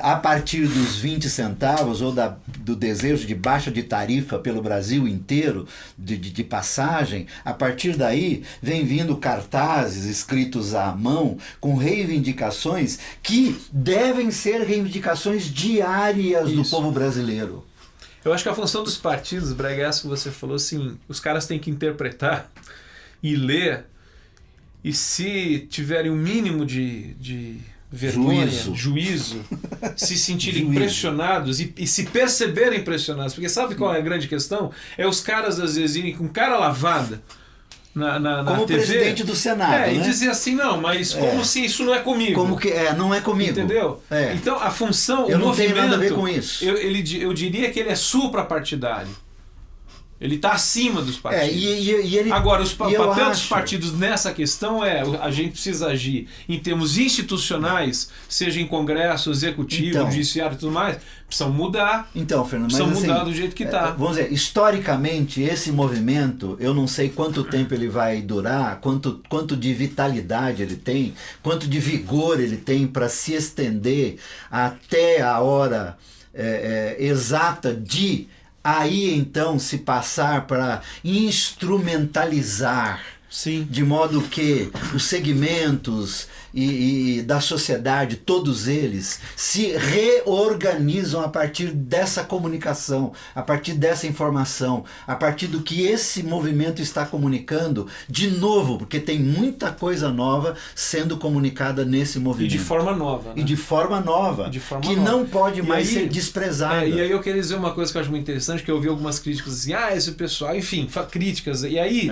A partir dos 20 centavos ou do desejo de baixa de tarifa pelo Brasil inteiro, de passagem, a partir daí vem vindo cartazes escritos à mão com reivindicações que devem ser reivindicações diárias do povo brasileiro. Eu acho que a função dos partidos, Brega, é essa que você falou, assim, os caras têm que interpretar e ler, e se tiverem um mínimo de vergonha, juízo, se sentirem pressionados e se perceberem pressionados. Porque sabe qual é a grande questão? É os caras, às vezes, irem com cara lavada na como TV, presidente do Senado, né? E dizer assim, não, mas como se isso não é comigo. Como que não é comigo. Entendeu? Então, a função, eu o não movimento... tenho nada a ver com isso. Eu diria que ele é suprapartidário. Ele está acima dos partidos. Agora, o papel dos partidos nessa questão a gente precisa agir em termos institucionais, seja em Congresso, Executivo, Judiciário e tudo mais, precisam mudar. Então, Fernando, precisam mudar do jeito que está. Vamos dizer, historicamente, esse movimento, eu não sei quanto tempo ele vai durar, quanto de vitalidade ele tem, quanto de vigor ele tem para se estender até a hora exata de... Aí então se passar para instrumentalizar, sim, de modo que os segmentos e da sociedade, todos eles, se reorganizam a partir dessa comunicação, a partir dessa informação, a partir do que esse movimento está comunicando, de novo, porque tem muita coisa nova sendo comunicada nesse movimento. E de forma nova. Né? E de forma nova, que não pode mais ser desprezada. E aí eu queria dizer uma coisa que eu acho muito interessante, que eu ouvi algumas críticas assim, esse pessoal, enfim, críticas, e aí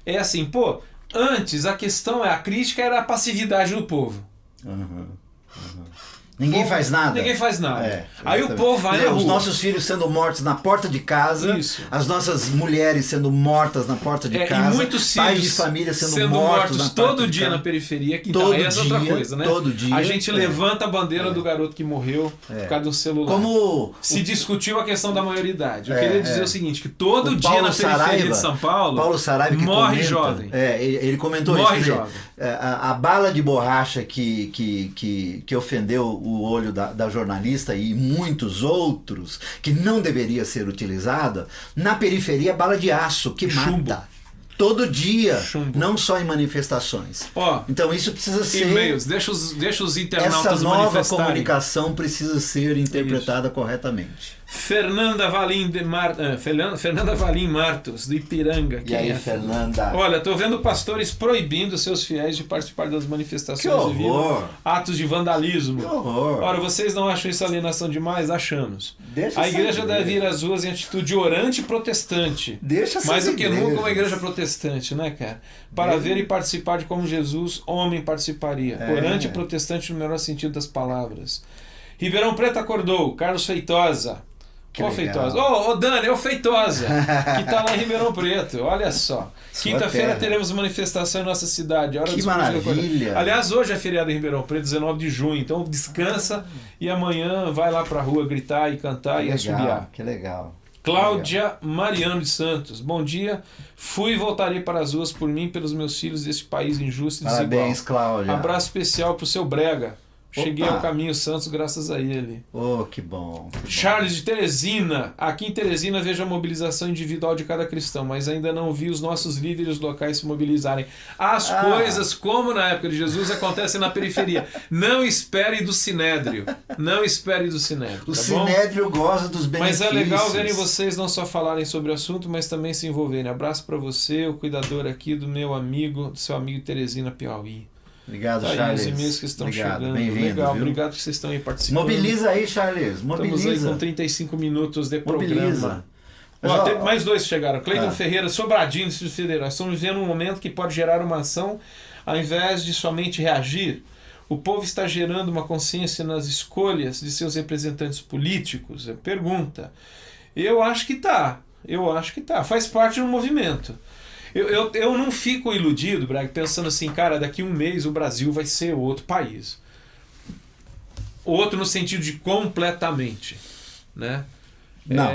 é assim, pô, antes a crítica era a passividade do povo. Ninguém faz nada. Ninguém faz nada. Aí o povo vai na rua. Os nossos filhos sendo mortos na porta de casa, as nossas mulheres sendo mortas na porta de casa, e muitos pais de família sendo mortos na porta todo dia na periferia. Que então, essa é outra coisa, né? Todo dia. A gente levanta a bandeira do garoto que morreu por causa do celular. Se discutiu a questão da maioridade. Eu queria dizer o seguinte, que todo dia na periferia de São Paulo, Paulo Saraiva, que morre jovem. Ele comentou morre isso. Jovem. A bala de borracha que ofendeu o olho da jornalista e muitos outros, que não deveria ser utilizada, na periferia bala de aço, que mata. Todo dia, não só em manifestações. Então isso precisa ser... E-mails, deixa os internautas essa nova manifestarem. Comunicação precisa ser interpretada corretamente. Fernanda Valim Martos, do Ipiranga. E aí, Fernanda? Olha, estou vendo pastores proibindo seus fiéis de participar das manifestações devido atos de vandalismo. Que horror! Ora, vocês não acham isso alienação demais? Achamos. A igreja deve ir às ruas em atitude orante e protestante. Mais do que nunca uma igreja protestante, né, cara? Para ver e participar de como Jesus, homem, participaria. Orante e protestante no melhor sentido das palavras. Ribeirão Preto acordou. Carlos Feitosa. Qual Feitosa? Ô, Dani, é o Feitosa, que está lá em Ribeirão Preto. Olha só. Quinta-feira teremos manifestação em nossa cidade. Que maravilha! Aliás, hoje é feriado em Ribeirão Preto, 19 de junho. Então descansa e amanhã vai lá pra rua gritar e cantar e assobiar. Que legal. Cláudia Mariano de Santos. Bom dia. Fui e voltarei para as ruas por mim e pelos meus filhos deste país injusto e desigual. Parabéns, Cláudia. Abraço especial pro seu Brega. Cheguei Opa. ao Caminho Santos graças a ele. Oh, que bom. Que bom. Charles de Teresina. Aqui em Teresina vejo a mobilização individual de cada cristão, mas ainda não vi os nossos líderes locais se mobilizarem. As coisas, como na época de Jesus, acontecem na periferia. Não espere do Sinédrio. Não espere do Sinédrio. O Tá Sinédrio bom? goza dos benefícios. Mas é legal verem vocês não só falarem sobre o assunto, mas também se envolverem. Abraço para você, o cuidador aqui do meu amigo, do seu amigo Teresina, Piauí. Obrigado, Tá aí Charles. os e-mails que estão chegando. Bem-vindo. Legal, Viu? obrigado que vocês estão aí participando. Mobiliza aí, Charles. Mobiliza. Estamos aí com 35 minutos de programa. Mas, Ó, teve mais dois que chegaram. Cleiton Ferreira, Sobradinho, Distrito Federal. Estamos vivendo um momento que pode gerar uma ação ao invés de somente reagir. O povo está gerando uma consciência nas escolhas de seus representantes políticos? Pergunta. Eu acho que tá. Eu acho que tá. Faz parte do movimento. Eu não fico iludido, Braga, pensando assim, cara, daqui a um mês o Brasil vai ser outro país. Outro no sentido de completamente, né? Não.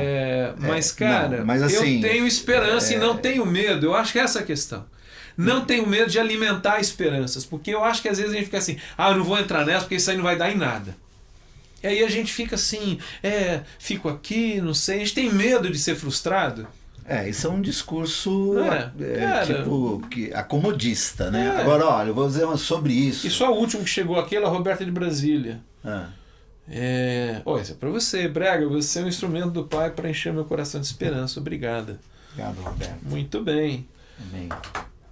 Mas, cara, não, mas assim, eu tenho esperança e não tenho medo. Eu acho que é essa a questão. Não tenho medo de alimentar esperanças, porque eu acho que às vezes a gente fica assim, eu não vou entrar nessa porque isso aí não vai dar em nada. E aí a gente fica assim, fico aqui, não sei, a gente tem medo de ser frustrado. Isso é um discurso cara, acomodista, né? Agora, olha, eu vou dizer sobre isso. E só o último que chegou aqui é a Roberta de Brasília. Isso é pra você, Brega, você é um instrumento do Pai para encher meu coração de esperança. Obrigada. Obrigado, Roberto. Muito bem. Amém.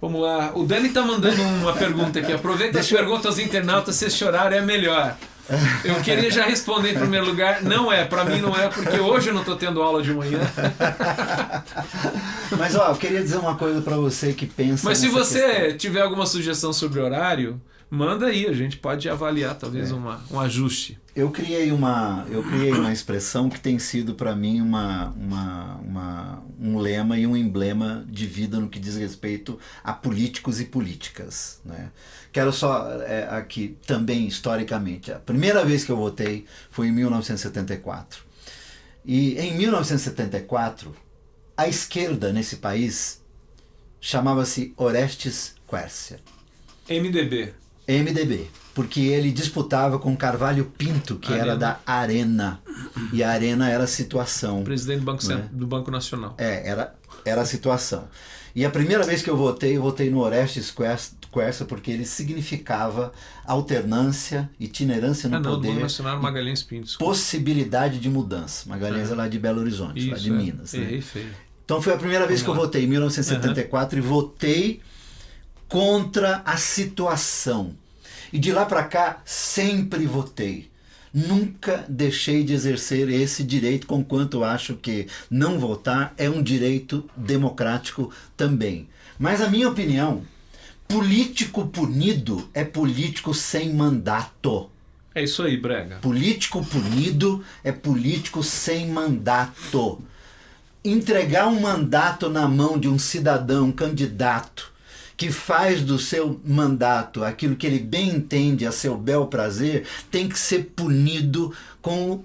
Vamos lá. O Dani tá mandando uma pergunta aqui. Aproveita as perguntas dos internautas, se chorar é melhor. Eu queria já responder em primeiro lugar. Não é, pra mim não é, porque hoje eu não tô tendo aula de manhã. Mas eu queria dizer uma coisa pra você que pensa. Mas se você tiver alguma sugestão sobre horário, manda aí, a gente pode avaliar talvez um ajuste. Eu criei uma expressão que tem sido para mim um lema e um emblema de vida no que diz respeito a políticos e políticas, né? Quero só aqui também historicamente, a primeira vez que eu votei foi em 1974. E em 1974, a esquerda nesse país chamava-se Orestes Quércia. MDB, porque ele disputava com Carvalho Pinto, que era da Arena. E a Arena era a situação. Presidente do Banco Nacional. Era a situação. E a primeira vez que eu votei no Orestes Quércia, porque ele significava alternância, itinerância no poder. Do Banco Nacional, Magalhães Pinto. Possibilidade de mudança. Magalhães é lá de Belo Horizonte, isso, lá de Minas. Né? Feio. Então foi a primeira vez que eu votei, em 1974, e votei contra a situação. E de lá para cá, sempre votei. Nunca deixei de exercer esse direito, conquanto eu acho que não votar é um direito democrático também. Mas a minha opinião, político punido é político sem mandato. É isso aí, Brega. Político punido é político sem mandato. Entregar um mandato na mão de um cidadão, um candidato, que faz do seu mandato aquilo que ele bem entende a seu bel prazer, tem que ser punido com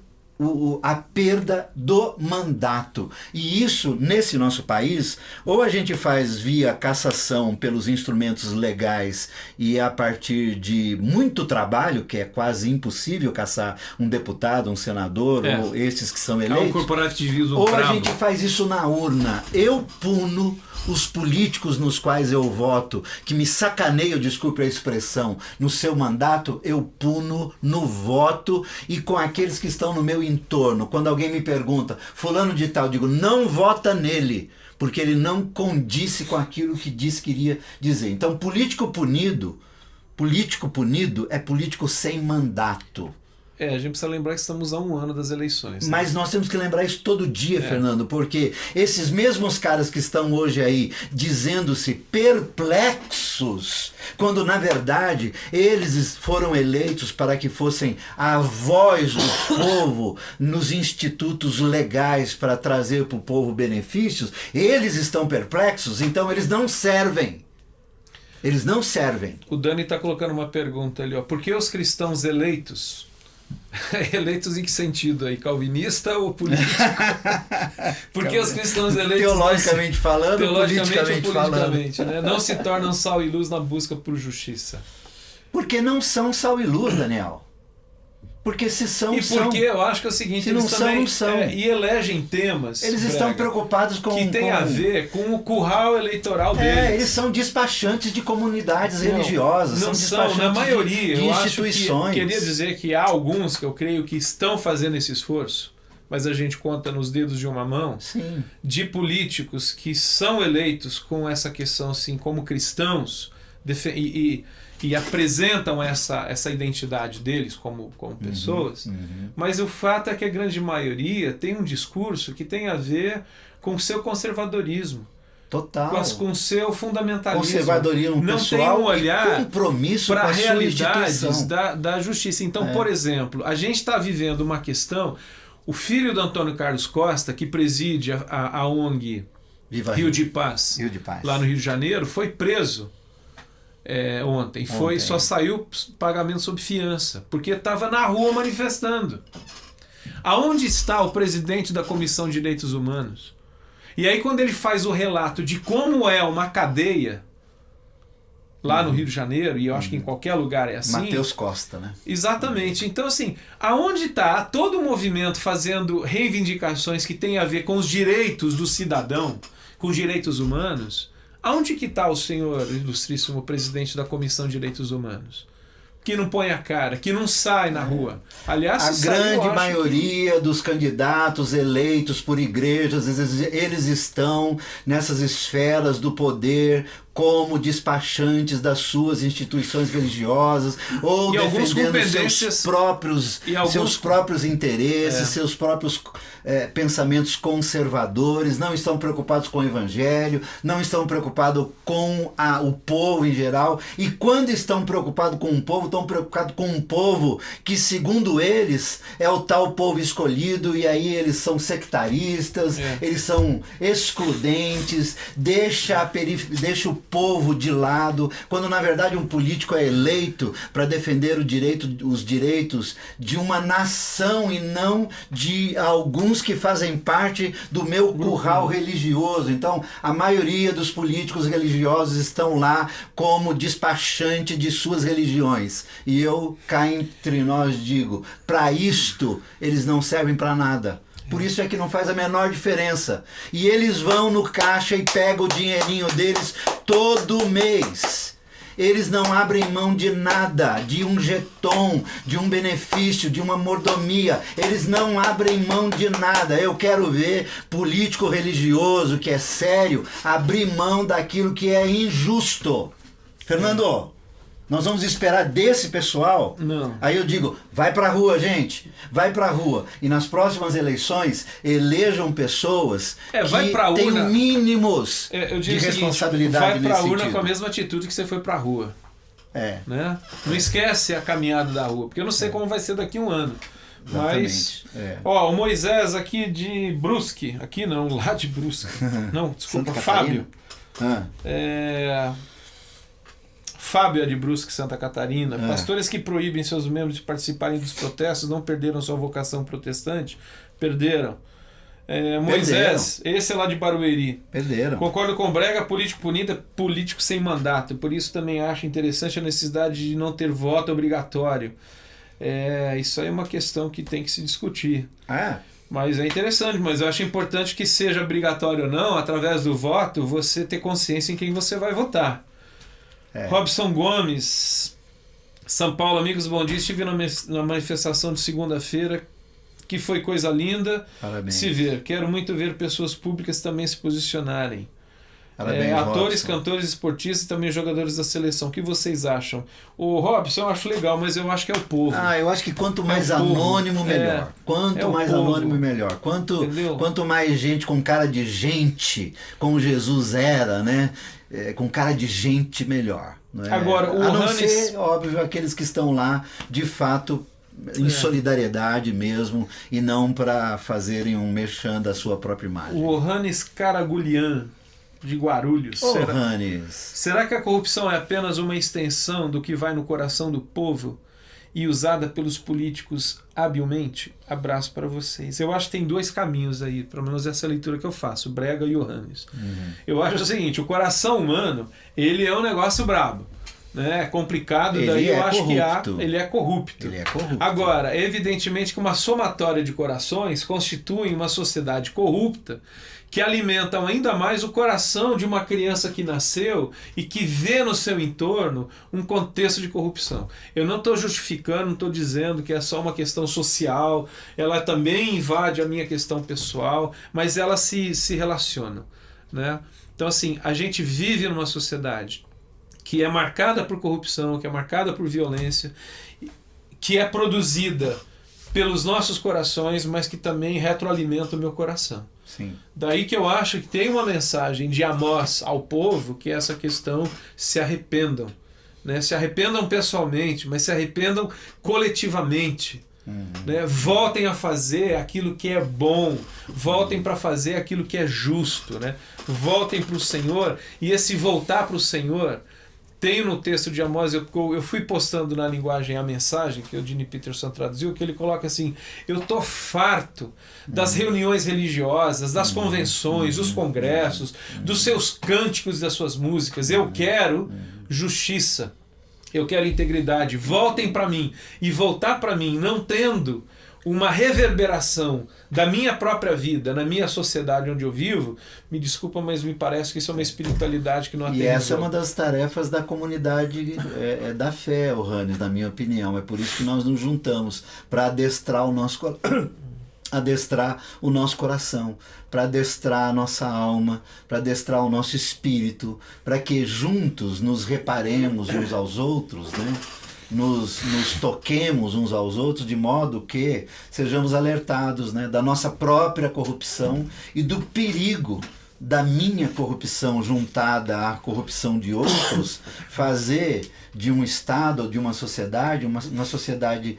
a perda do mandato. E isso, nesse nosso país, ou a gente faz via cassação pelos instrumentos legais e a partir de muito trabalho, que é quase impossível cassar um deputado, um senador, ou esses que são eleitos, um corporativismo ou bravo. A gente faz isso na urna. Eu puno os políticos nos quais eu voto, que me sacaneiam, desculpe a expressão, no seu mandato, eu puno no voto e com aqueles que estão no meu entorno. Quando alguém me pergunta, fulano de tal, eu digo, não vota nele, porque ele não condisse com aquilo que disse que iria dizer. Então, político punido é político sem mandato. A gente precisa lembrar que estamos a um ano das eleições. Né? Mas nós temos que lembrar isso todo dia, Fernando, porque esses mesmos caras que estão hoje aí dizendo-se perplexos, quando na verdade eles foram eleitos para que fossem a voz do povo nos institutos legais para trazer para o povo benefícios, eles estão perplexos, então eles não servem. Eles não servem. O Dani está colocando uma pergunta ali, por que os cristãos eleitos... Eleitos em que sentido aí? Calvinista ou político? Porque os cristãos eleitos... Teologicamente falando, politicamente, né? Não se tornam sal e luz na busca por justiça. Porque não são sal e luz, Daniel. Porque se são, e porque eu acho que é o seguinte, se eles não também são, não são. E elegem temas, eles Brega, estão preocupados com... que tem a ver com o curral eleitoral deles. Eles são despachantes de comunidades religiosas. Não são são, despachantes na maioria. de eu instituições. Acho que, queria dizer que há alguns que eu creio que estão fazendo esse esforço, mas a gente conta nos dedos de uma mão, Sim. de políticos que são eleitos com essa questão assim, como cristãos, e apresentam essa identidade deles como pessoas, mas o fato é que a grande maioria tem um discurso que tem a ver com o seu conservadorismo. Total. Com o seu fundamentalismo. Conservadorismo não pessoal tem um olhar e compromisso para com a sua realidades instituição. da justiça. Então, por exemplo, a gente está vivendo uma questão... O filho do Antônio Carlos Costa, que preside a ONG Viva Rio de Paz, lá no Rio de Janeiro, foi preso ontem. Só saiu pagamento sob fiança, porque estava na rua manifestando. Aonde está o presidente da Comissão de Direitos Humanos? E aí quando ele faz o relato de como é uma cadeia lá no Rio de Janeiro, e eu acho que em qualquer lugar é assim... Matheus Costa, né? Exatamente. Então, assim, aonde está todo o movimento fazendo reivindicações que tem a ver com os direitos do cidadão, com os direitos humanos, aonde que está o senhor ilustríssimo presidente da Comissão de Direitos Humanos? Que não põe a cara, que não sai na rua. Aliás, a grande maioria dos candidatos eleitos por igrejas, eles estão nessas esferas do poder como despachantes das suas instituições religiosas ou defendendo seus próprios interesses, seus próprios pensamentos conservadores, não estão preocupados com o evangelho, não estão preocupados com o povo em geral, e quando estão preocupados com o povo, estão preocupados com um povo que, segundo eles, é o tal povo escolhido, e aí eles são sectaristas, eles são excludentes, deixa o povo de lado, quando na verdade um político é eleito para defender os direitos de uma nação e não de alguns que fazem parte do meu curral religioso. Então a maioria dos políticos religiosos estão lá como despachante de suas religiões, e eu cá entre nós digo, para isto eles não servem para nada. Por isso é que não faz a menor diferença. E eles vão no caixa e pegam o dinheirinho deles todo mês. Eles não abrem mão de nada, de um jeton, de um benefício, de uma mordomia. Eles não abrem mão de nada. Eu quero ver político religioso que é sério abrir mão daquilo que é injusto. Fernando, nós vamos esperar desse pessoal? Não. Aí eu digo, vai pra rua, gente. Vai pra rua. E nas próximas eleições, elejam pessoas que têm mínimos de responsabilidade nesse sentido. Vai pra urna com a mesma atitude que você foi pra rua. Né? Não esquece a caminhada da rua, porque eu não sei como vai ser daqui a um ano. Mas, o Moisés aqui de Brusque. Aqui não, lá de Brusque. Não, desculpa, Fábio. Fábio é de Brusque, Santa Catarina. Pastores que proíbem seus membros de participarem dos protestos não perderam sua vocação protestante? Perderam. Moisés, esse é lá de Barueri. Perderam. Concordo com o Brega, político punido é político sem mandato. Por isso também acho interessante a necessidade de não ter voto obrigatório. Isso aí é uma questão que tem que se discutir. Mas é interessante, mas eu acho importante que seja obrigatório ou não, através do voto, você ter consciência em quem você vai votar. Robson Gomes, São Paulo, amigos, bom dia. Estive na manifestação de segunda-feira, que foi coisa linda. Parabéns. Se ver. Quero muito ver pessoas públicas também se posicionarem. Parabéns, atores, Robson. Cantores, esportistas e também jogadores da seleção. O que vocês acham? O Robson eu acho legal, mas eu acho que é o povo. Eu acho que quanto mais anônimo, melhor. Quanto mais anônimo, melhor. Quanto mais gente com cara de gente, como Jesus era, né? Com cara de gente, melhor. Né? Agora, a não ser, óbvio, aqueles que estão lá, de fato, em solidariedade mesmo, e não para fazerem um merchan da sua própria imagem. O Hannes Caragulian, de Guarulhos. Será que a corrupção é apenas uma extensão do que vai no coração do povo e usada pelos políticos habilmente? Abraço para vocês. Eu acho que tem dois caminhos aí, pelo menos essa leitura que eu faço, Brega e Johannes. Eu acho o seguinte, o coração humano, ele é um negócio brabo. né? É complicado, Ele daí eu é acho corrupto. que ele é corrupto. Ele é corrupto. Agora, evidentemente que uma somatória de corações constitui uma sociedade corrupta que alimentam ainda mais o coração de uma criança que nasceu e que vê no seu entorno um contexto de corrupção. Eu não estou justificando, não estou dizendo que é só uma questão social, ela também invade a minha questão pessoal, mas elas se relacionam, né? Então, assim, a gente vive numa sociedade que é marcada por corrupção, que é marcada por violência, que é produzida pelos nossos corações, mas que também retroalimenta o meu coração. Sim. Daí que eu acho que tem uma mensagem de Amós ao povo, que é essa questão: se arrependam, né? Se arrependam pessoalmente, mas se arrependam coletivamente. Né? Voltem a fazer aquilo que é bom, voltem para fazer aquilo que é justo, né? Voltem para o Senhor, e esse voltar para o Senhor tem no texto de Amós, eu fui postando na linguagem A Mensagem, que o Gene Peterson traduziu, que ele coloca assim: eu tô farto das reuniões religiosas, das convenções, dos congressos, dos seus cânticos e das suas músicas. Eu quero justiça, eu quero integridade. Voltem para mim. E voltar para mim não tendo uma reverberação da minha própria vida, na minha sociedade onde eu vivo, me desculpa, mas me parece que isso é uma espiritualidade que não atende. E essa é uma das tarefas da comunidade da fé, Hannes, na minha opinião. É por isso que nós nos juntamos, para adestrar o nosso coração, para adestrar a nossa alma, para adestrar o nosso espírito, para que juntos nos reparemos uns aos outros, né? Nos toquemos uns aos outros, de modo que sejamos alertados, né, da nossa própria corrupção e do perigo da minha corrupção juntada à corrupção de outros, fazer de um Estado ou de uma sociedade uma sociedade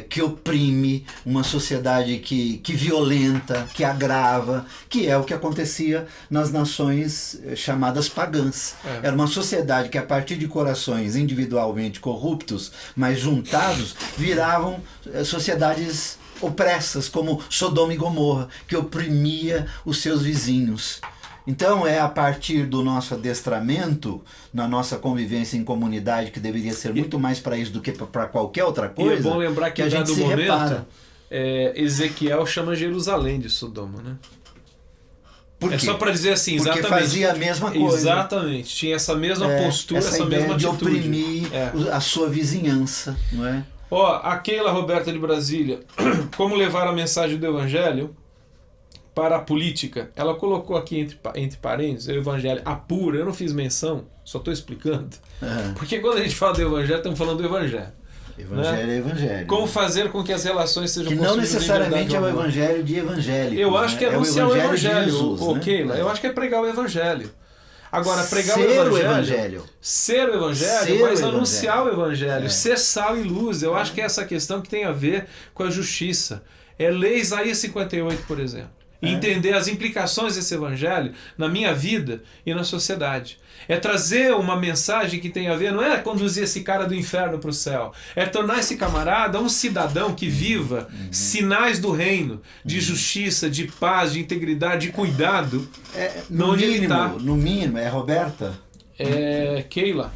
que oprime, uma sociedade que violenta, que agrava, que é o que acontecia nas nações chamadas pagãs. Era uma sociedade que, a partir de corações individualmente corruptos, mas juntados, viravam sociedades opressas, como Sodoma e Gomorra, que oprimia os seus vizinhos. Então é a partir do nosso adestramento, na nossa convivência em comunidade, que deveria ser muito mais para isso do que para qualquer outra coisa. E é bom lembrar que a gente se repara. Ezequiel chama Jerusalém de Sodoma, né? Por quê? É só para dizer assim, porque exatamente. Fazia a mesma coisa. Exatamente, tinha essa mesma postura, essa mesma de atitude. Oprimir a sua vizinhança, não é? A Keila Roberta de Brasília, como levar a mensagem do Evangelho para a política? Ela colocou aqui entre parênteses, o Evangelho apura, eu não fiz menção, só estou explicando. Porque quando a gente fala do Evangelho, estamos falando do Evangelho. Evangelho, né? É Evangelho. Como fazer com que as relações sejam que não necessariamente é o Evangelho de evangélico. Eu acho que é anunciar o Evangelho, Jesus, Keila. Eu acho que é pregar o Evangelho. Agora, pregar ser o Evangelho, ser o Evangelho, mas anunciar o Evangelho, ser sal e luz. Eu acho que é essa questão que tem a ver com a justiça. É ler Isaías 58, por exemplo. E entender as implicações desse Evangelho na minha vida e na sociedade. É trazer uma mensagem que tem a ver, não é conduzir esse cara do inferno para o céu, é tornar esse camarada um cidadão que viva sinais do reino, de justiça, de paz, de integridade, de cuidado. No mínimo, é Roberta? Keila.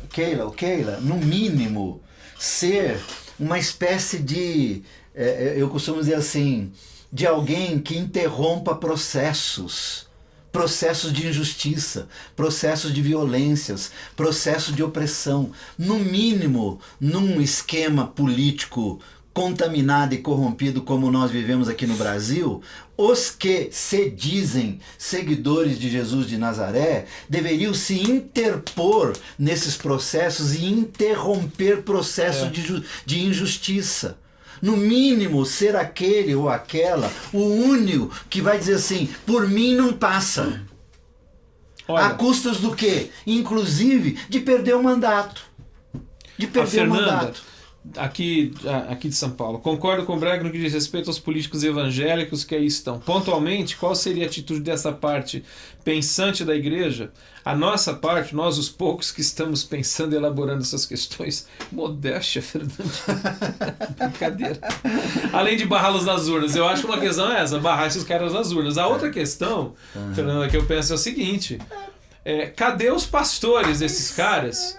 Keila, no mínimo, ser uma espécie de, eu costumo dizer assim, de alguém que interrompa processos de injustiça, processos de violências, processos de opressão, no mínimo num esquema político contaminado e corrompido como nós vivemos aqui no Brasil. Os que se dizem seguidores de Jesus de Nazaré deveriam se interpor nesses processos e interromper processos de injustiça. No mínimo, ser aquele ou aquela o único que vai dizer assim: por mim não passa. Olha, a custas do quê? Inclusive de perder o mandato. Aqui de São Paulo, concordo com o Brega no que diz respeito aos políticos evangélicos que aí estão. Pontualmente, qual seria a atitude dessa parte pensante da igreja? A nossa parte, nós os poucos que estamos pensando e elaborando essas questões, modéstia, Fernando. Brincadeira. Além de barrá-los nas urnas, eu acho que uma questão é essa, barrar esses caras nas urnas. A outra questão, Fernando, que eu penso é o seguinte: Cadê os pastores desses caras?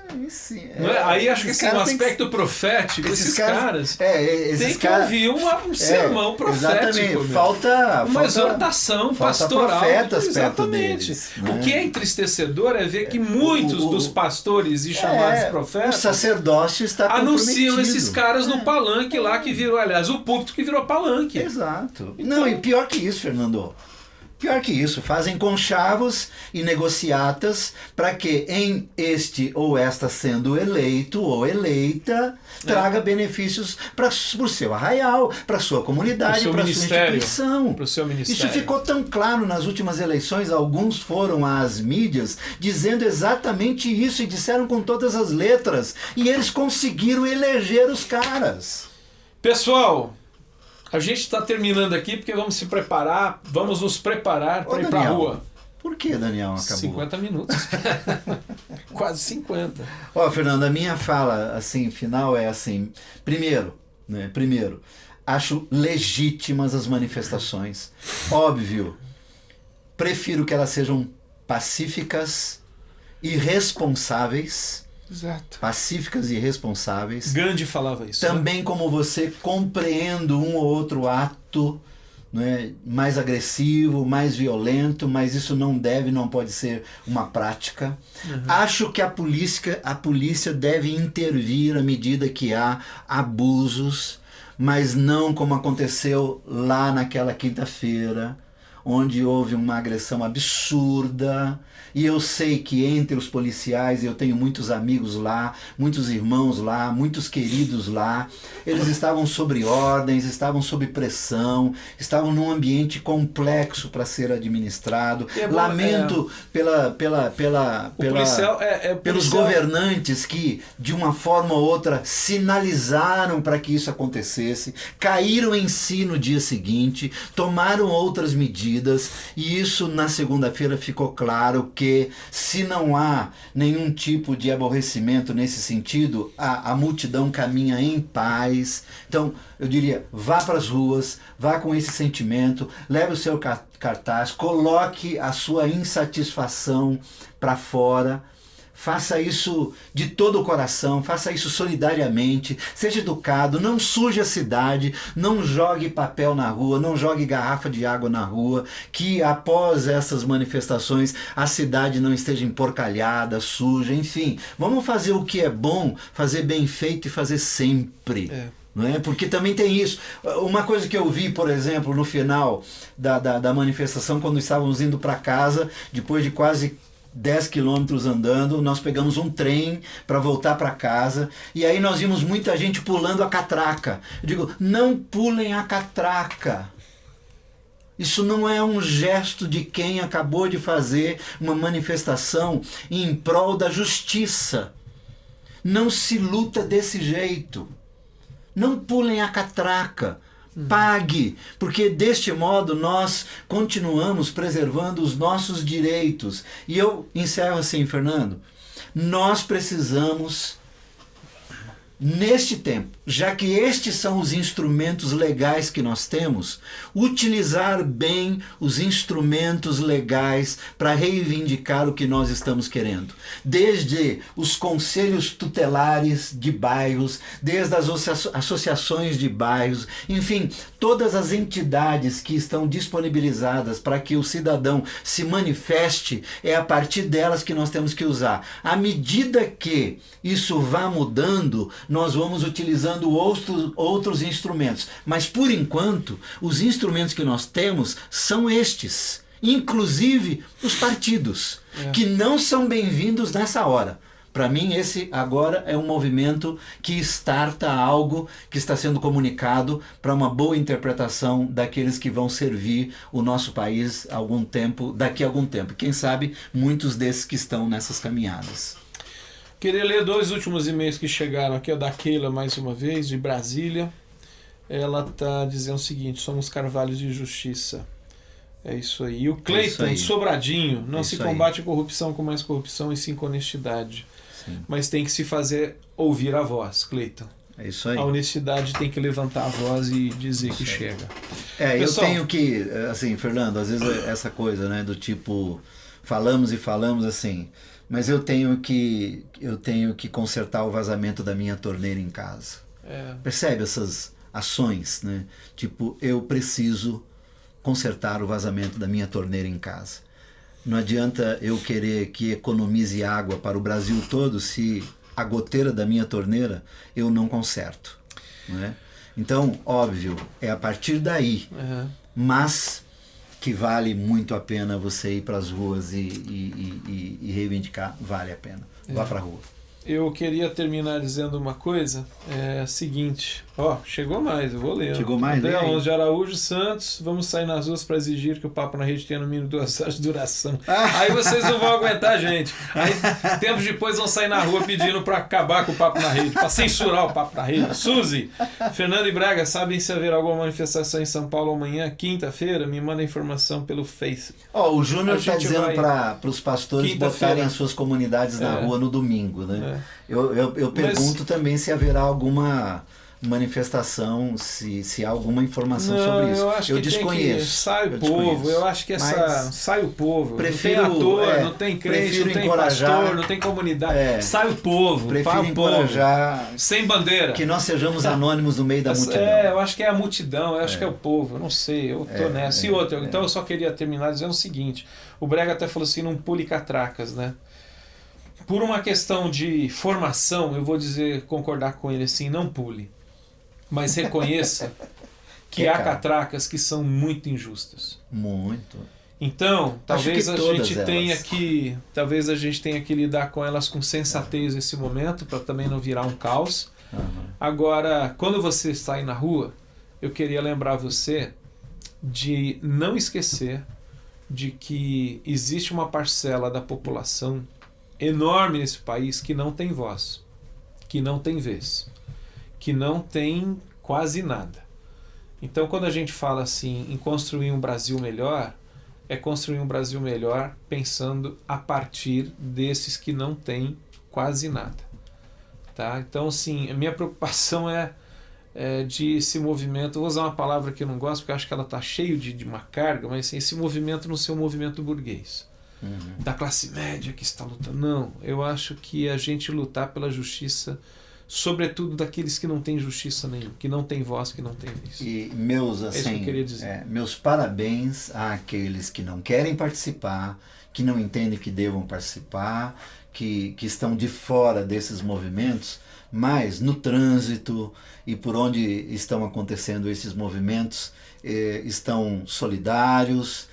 Não é? Aí acho que assim, um aspecto profético, esses caras tem que ouvir um sermão profético. Falta uma exortação pastoral. Profetas exatamente. Deles, né? O que é entristecedor é ver que muitos dos pastores e chamados profetas, o sacerdócio está anunciam esses caras no palanque lá que virou, aliás, o púlpito que virou palanque. Exato. Então, não, e pior que isso, Fernando. Pior que isso, fazem conchavos e negociatas para que em este ou esta sendo eleito ou eleita traga benefícios para o seu arraial, para sua comunidade, para sua instituição. Pro seu ministério. Isso ficou tão claro nas últimas eleições, alguns foram às mídias dizendo exatamente isso e disseram com todas as letras. E eles conseguiram eleger os caras. Pessoal, a gente está terminando aqui porque vamos nos preparar para ir para a rua. Por que, Daniel, acabou? 50 minutos. Quase 50. Fernando, a minha fala assim, final é assim, primeiro, acho legítimas as manifestações. Óbvio, prefiro que elas sejam pacíficas e responsáveis. Exato. Pacíficas e responsáveis. Gandhi falava isso. Também como você, compreendo um ou outro ato, né, mais agressivo, mais violento, mas isso não pode ser uma prática. Acho que a polícia deve intervir à medida que há abusos, mas não como aconteceu lá naquela quinta-feira, onde houve uma agressão absurda. E eu sei que entre os policiais, eu tenho muitos amigos lá, muitos irmãos lá, muitos queridos lá, eles estavam sob ordens, estavam sob pressão, estavam num ambiente complexo para ser administrado. Lamento pelos governantes que, de uma forma ou outra, sinalizaram para que isso acontecesse, caíram em si no dia seguinte, tomaram outras medidas, e isso na segunda-feira ficou claro que se não há nenhum tipo de aborrecimento nesse sentido, a multidão caminha em paz. Então, eu diria, vá para as ruas, vá com esse sentimento, leve o seu cartaz, coloque a sua insatisfação para fora. Faça isso de todo o coração, faça isso solidariamente, seja educado, não suje a cidade, não jogue papel na rua, não jogue garrafa de água na rua, que após essas manifestações a cidade não esteja emporcalhada, suja, enfim. Vamos fazer o que é bom, fazer bem feito e fazer sempre. Não é? Porque também tem isso. Uma coisa que eu vi, por exemplo, no final da manifestação, quando estávamos indo para casa, depois de quase 10 quilômetros andando, nós pegamos um trem para voltar para casa, e aí nós vimos muita gente pulando a catraca. Eu digo, não pulem a catraca. Isso não é um gesto de quem acabou de fazer uma manifestação em prol da justiça. Não se luta desse jeito. Não pulem a catraca. Pague, porque deste modo nós continuamos preservando os nossos direitos. E eu encerro assim, Fernando, nós precisamos, neste tempo, já que estes são os instrumentos legais que nós temos, utilizar bem os instrumentos legais para reivindicar o que nós estamos querendo. Desde os conselhos tutelares de bairros, desde as associações de bairros, enfim, todas as entidades que estão disponibilizadas para que o cidadão se manifeste, é a partir delas que nós temos que usar. À medida que isso vá mudando, nós vamos utilizando outros instrumentos. Mas, por enquanto, os instrumentos que nós temos são estes. Inclusive os partidos, que não são bem-vindos nessa hora. Para mim, esse agora é um movimento que starta algo que está sendo comunicado para uma boa interpretação daqueles que vão servir o nosso país daqui a algum tempo. Quem sabe, muitos desses que estão nessas caminhadas. Queria ler 2 últimos e-mails que chegaram aqui, da Keila, mais uma vez, de Brasília. Ela está dizendo o seguinte: somos carvalhos de justiça. É isso aí. E o Cleiton, Sobradinho: não se combate a corrupção com mais corrupção e sim com honestidade. Sim. Mas tem que se fazer ouvir a voz, Cleiton. É isso aí. A honestidade tem que levantar a voz e dizer que chega. Pessoal, eu tenho que, assim, Fernando, às vezes essa coisa, né, do tipo, falamos e falamos assim, mas eu tenho que consertar o vazamento da minha torneira em casa. Percebe essas ações, né? Tipo, eu preciso consertar o vazamento da minha torneira em casa. Não adianta eu querer que economize água para o Brasil todo se a goteira da minha torneira eu não conserto, né? Então, óbvio, é a partir daí, mas que vale muito a pena você ir para as ruas e reivindicar, vale a pena. Vá para a rua. Eu queria terminar dizendo uma coisa, seguinte, chegou mais, eu vou ler. Chegou mais, André Alonso de Araújo Santos, vamos sair nas ruas para exigir que o Papo na Rede tenha no mínimo 2 horas de duração. Aí vocês não vão aguentar, gente. Aí, tempos depois, vão sair na rua pedindo para acabar com o Papo na Rede, para censurar o Papo na Rede. Suzy, Fernando e Braga, sabem se haverá alguma manifestação em São Paulo amanhã, quinta-feira? Me manda informação pelo Face. O Júnior está dizendo para os pastores botarem as suas comunidades na rua no domingo, né? Eu pergunto também se haverá alguma manifestação, se há alguma informação sobre isso. Eu acho que desconheço. Sai o povo, eu acho que sai o povo. Prefiro, não tem ator, não tem crente, não tem pastor, não tem comunidade. Sai o povo. Prefiro encorajar. Povo, sem bandeira. Que nós sejamos anônimos no meio da multidão. Eu acho que é a multidão, eu acho que é o povo, eu não sei, eu tô nessa. E outra, então eu só queria terminar dizendo o seguinte, o Brega até falou assim, não pule catracas, né? Por uma questão de formação, eu vou concordar com ele assim, não pule. Mas reconheça que há catracas que são muito injustas. Muito. Então, talvez a gente tenha que lidar com elas com sensatez nesse momento, para também não virar um caos. Agora, quando você sai na rua, eu queria lembrar você de não esquecer de que existe uma parcela da população enorme nesse país que não tem voz, que não tem vez, que não tem quase nada. Então, quando a gente fala assim em construir um Brasil melhor, é construir um Brasil melhor pensando a partir desses que não têm quase nada. Tá? Então, assim, a minha preocupação é de esse movimento, vou usar uma palavra que eu não gosto, porque eu acho que ela está cheia de uma carga, mas assim, esse movimento não ser um movimento burguês. Da classe média que está lutando. Não, eu acho que a gente lutar pela justiça, sobretudo daqueles que não têm justiça nenhuma, que não têm voz, que não têm vez. E meus, assim, isso que eu queria dizer. Meus parabéns àqueles que não querem participar, que não entendem que devam participar, que estão de fora desses movimentos, mas no trânsito e por onde estão acontecendo esses movimentos, estão solidários,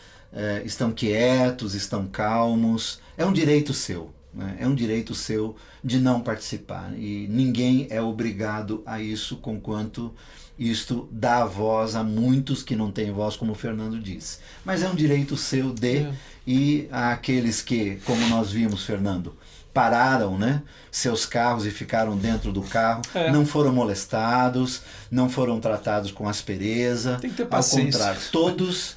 estão quietos, estão calmos. É um direito seu, né? É um direito seu de não participar. E ninguém é obrigado a isso, conquanto isto dá voz a muitos que não têm voz, como o Fernando disse. Mas é um direito seu e àqueles que, como nós vimos, Fernando, pararam, né, seus carros e ficaram dentro do carro, não foram molestados, não foram tratados com aspereza. Tem que ter paciência. Ao contrário, todos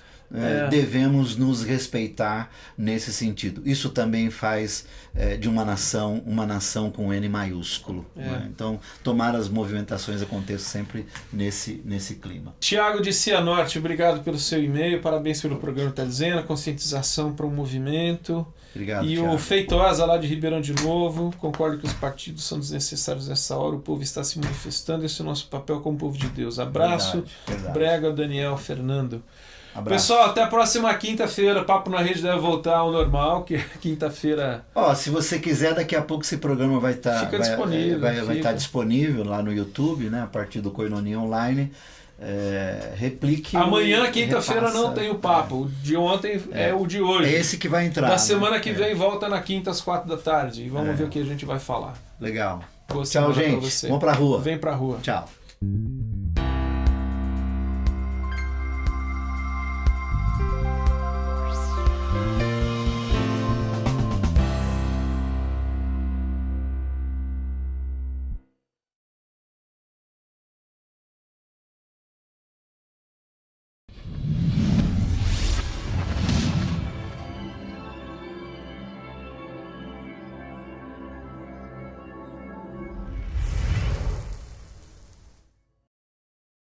devemos nos respeitar nesse sentido. Isso também faz de uma nação com N maiúsculo. Né? Então, tomar as movimentações aconteçam sempre nesse clima. Tiago de Cianorte, obrigado pelo seu e-mail, parabéns pelo programa, está dizendo, conscientização para o movimento. Obrigado, e Thiago. O Feitosa, lá de Ribeirão de Novo, concordo que os partidos são desnecessários nessa hora, o povo está se manifestando, esse é o nosso papel como povo de Deus. Abraço, verdade. Brega, Daniel, Fernando. Abraço. Pessoal, até a próxima quinta-feira. Papo na Rede deve voltar ao normal, que quinta-feira... Se você quiser, daqui a pouco esse programa vai estar disponível. Vai estar disponível lá no YouTube, né, a partir do Koinonia Online. Replique. Amanhã, quinta-feira, não tem o papo. O de ontem é o de hoje. É esse que vai entrar. Da semana que vem, volta na quinta às 4 da tarde. E vamos ver o que a gente vai falar. Legal. Boa Tchau, gente. Pra você. Vamos pra rua. Vem pra rua. Tchau.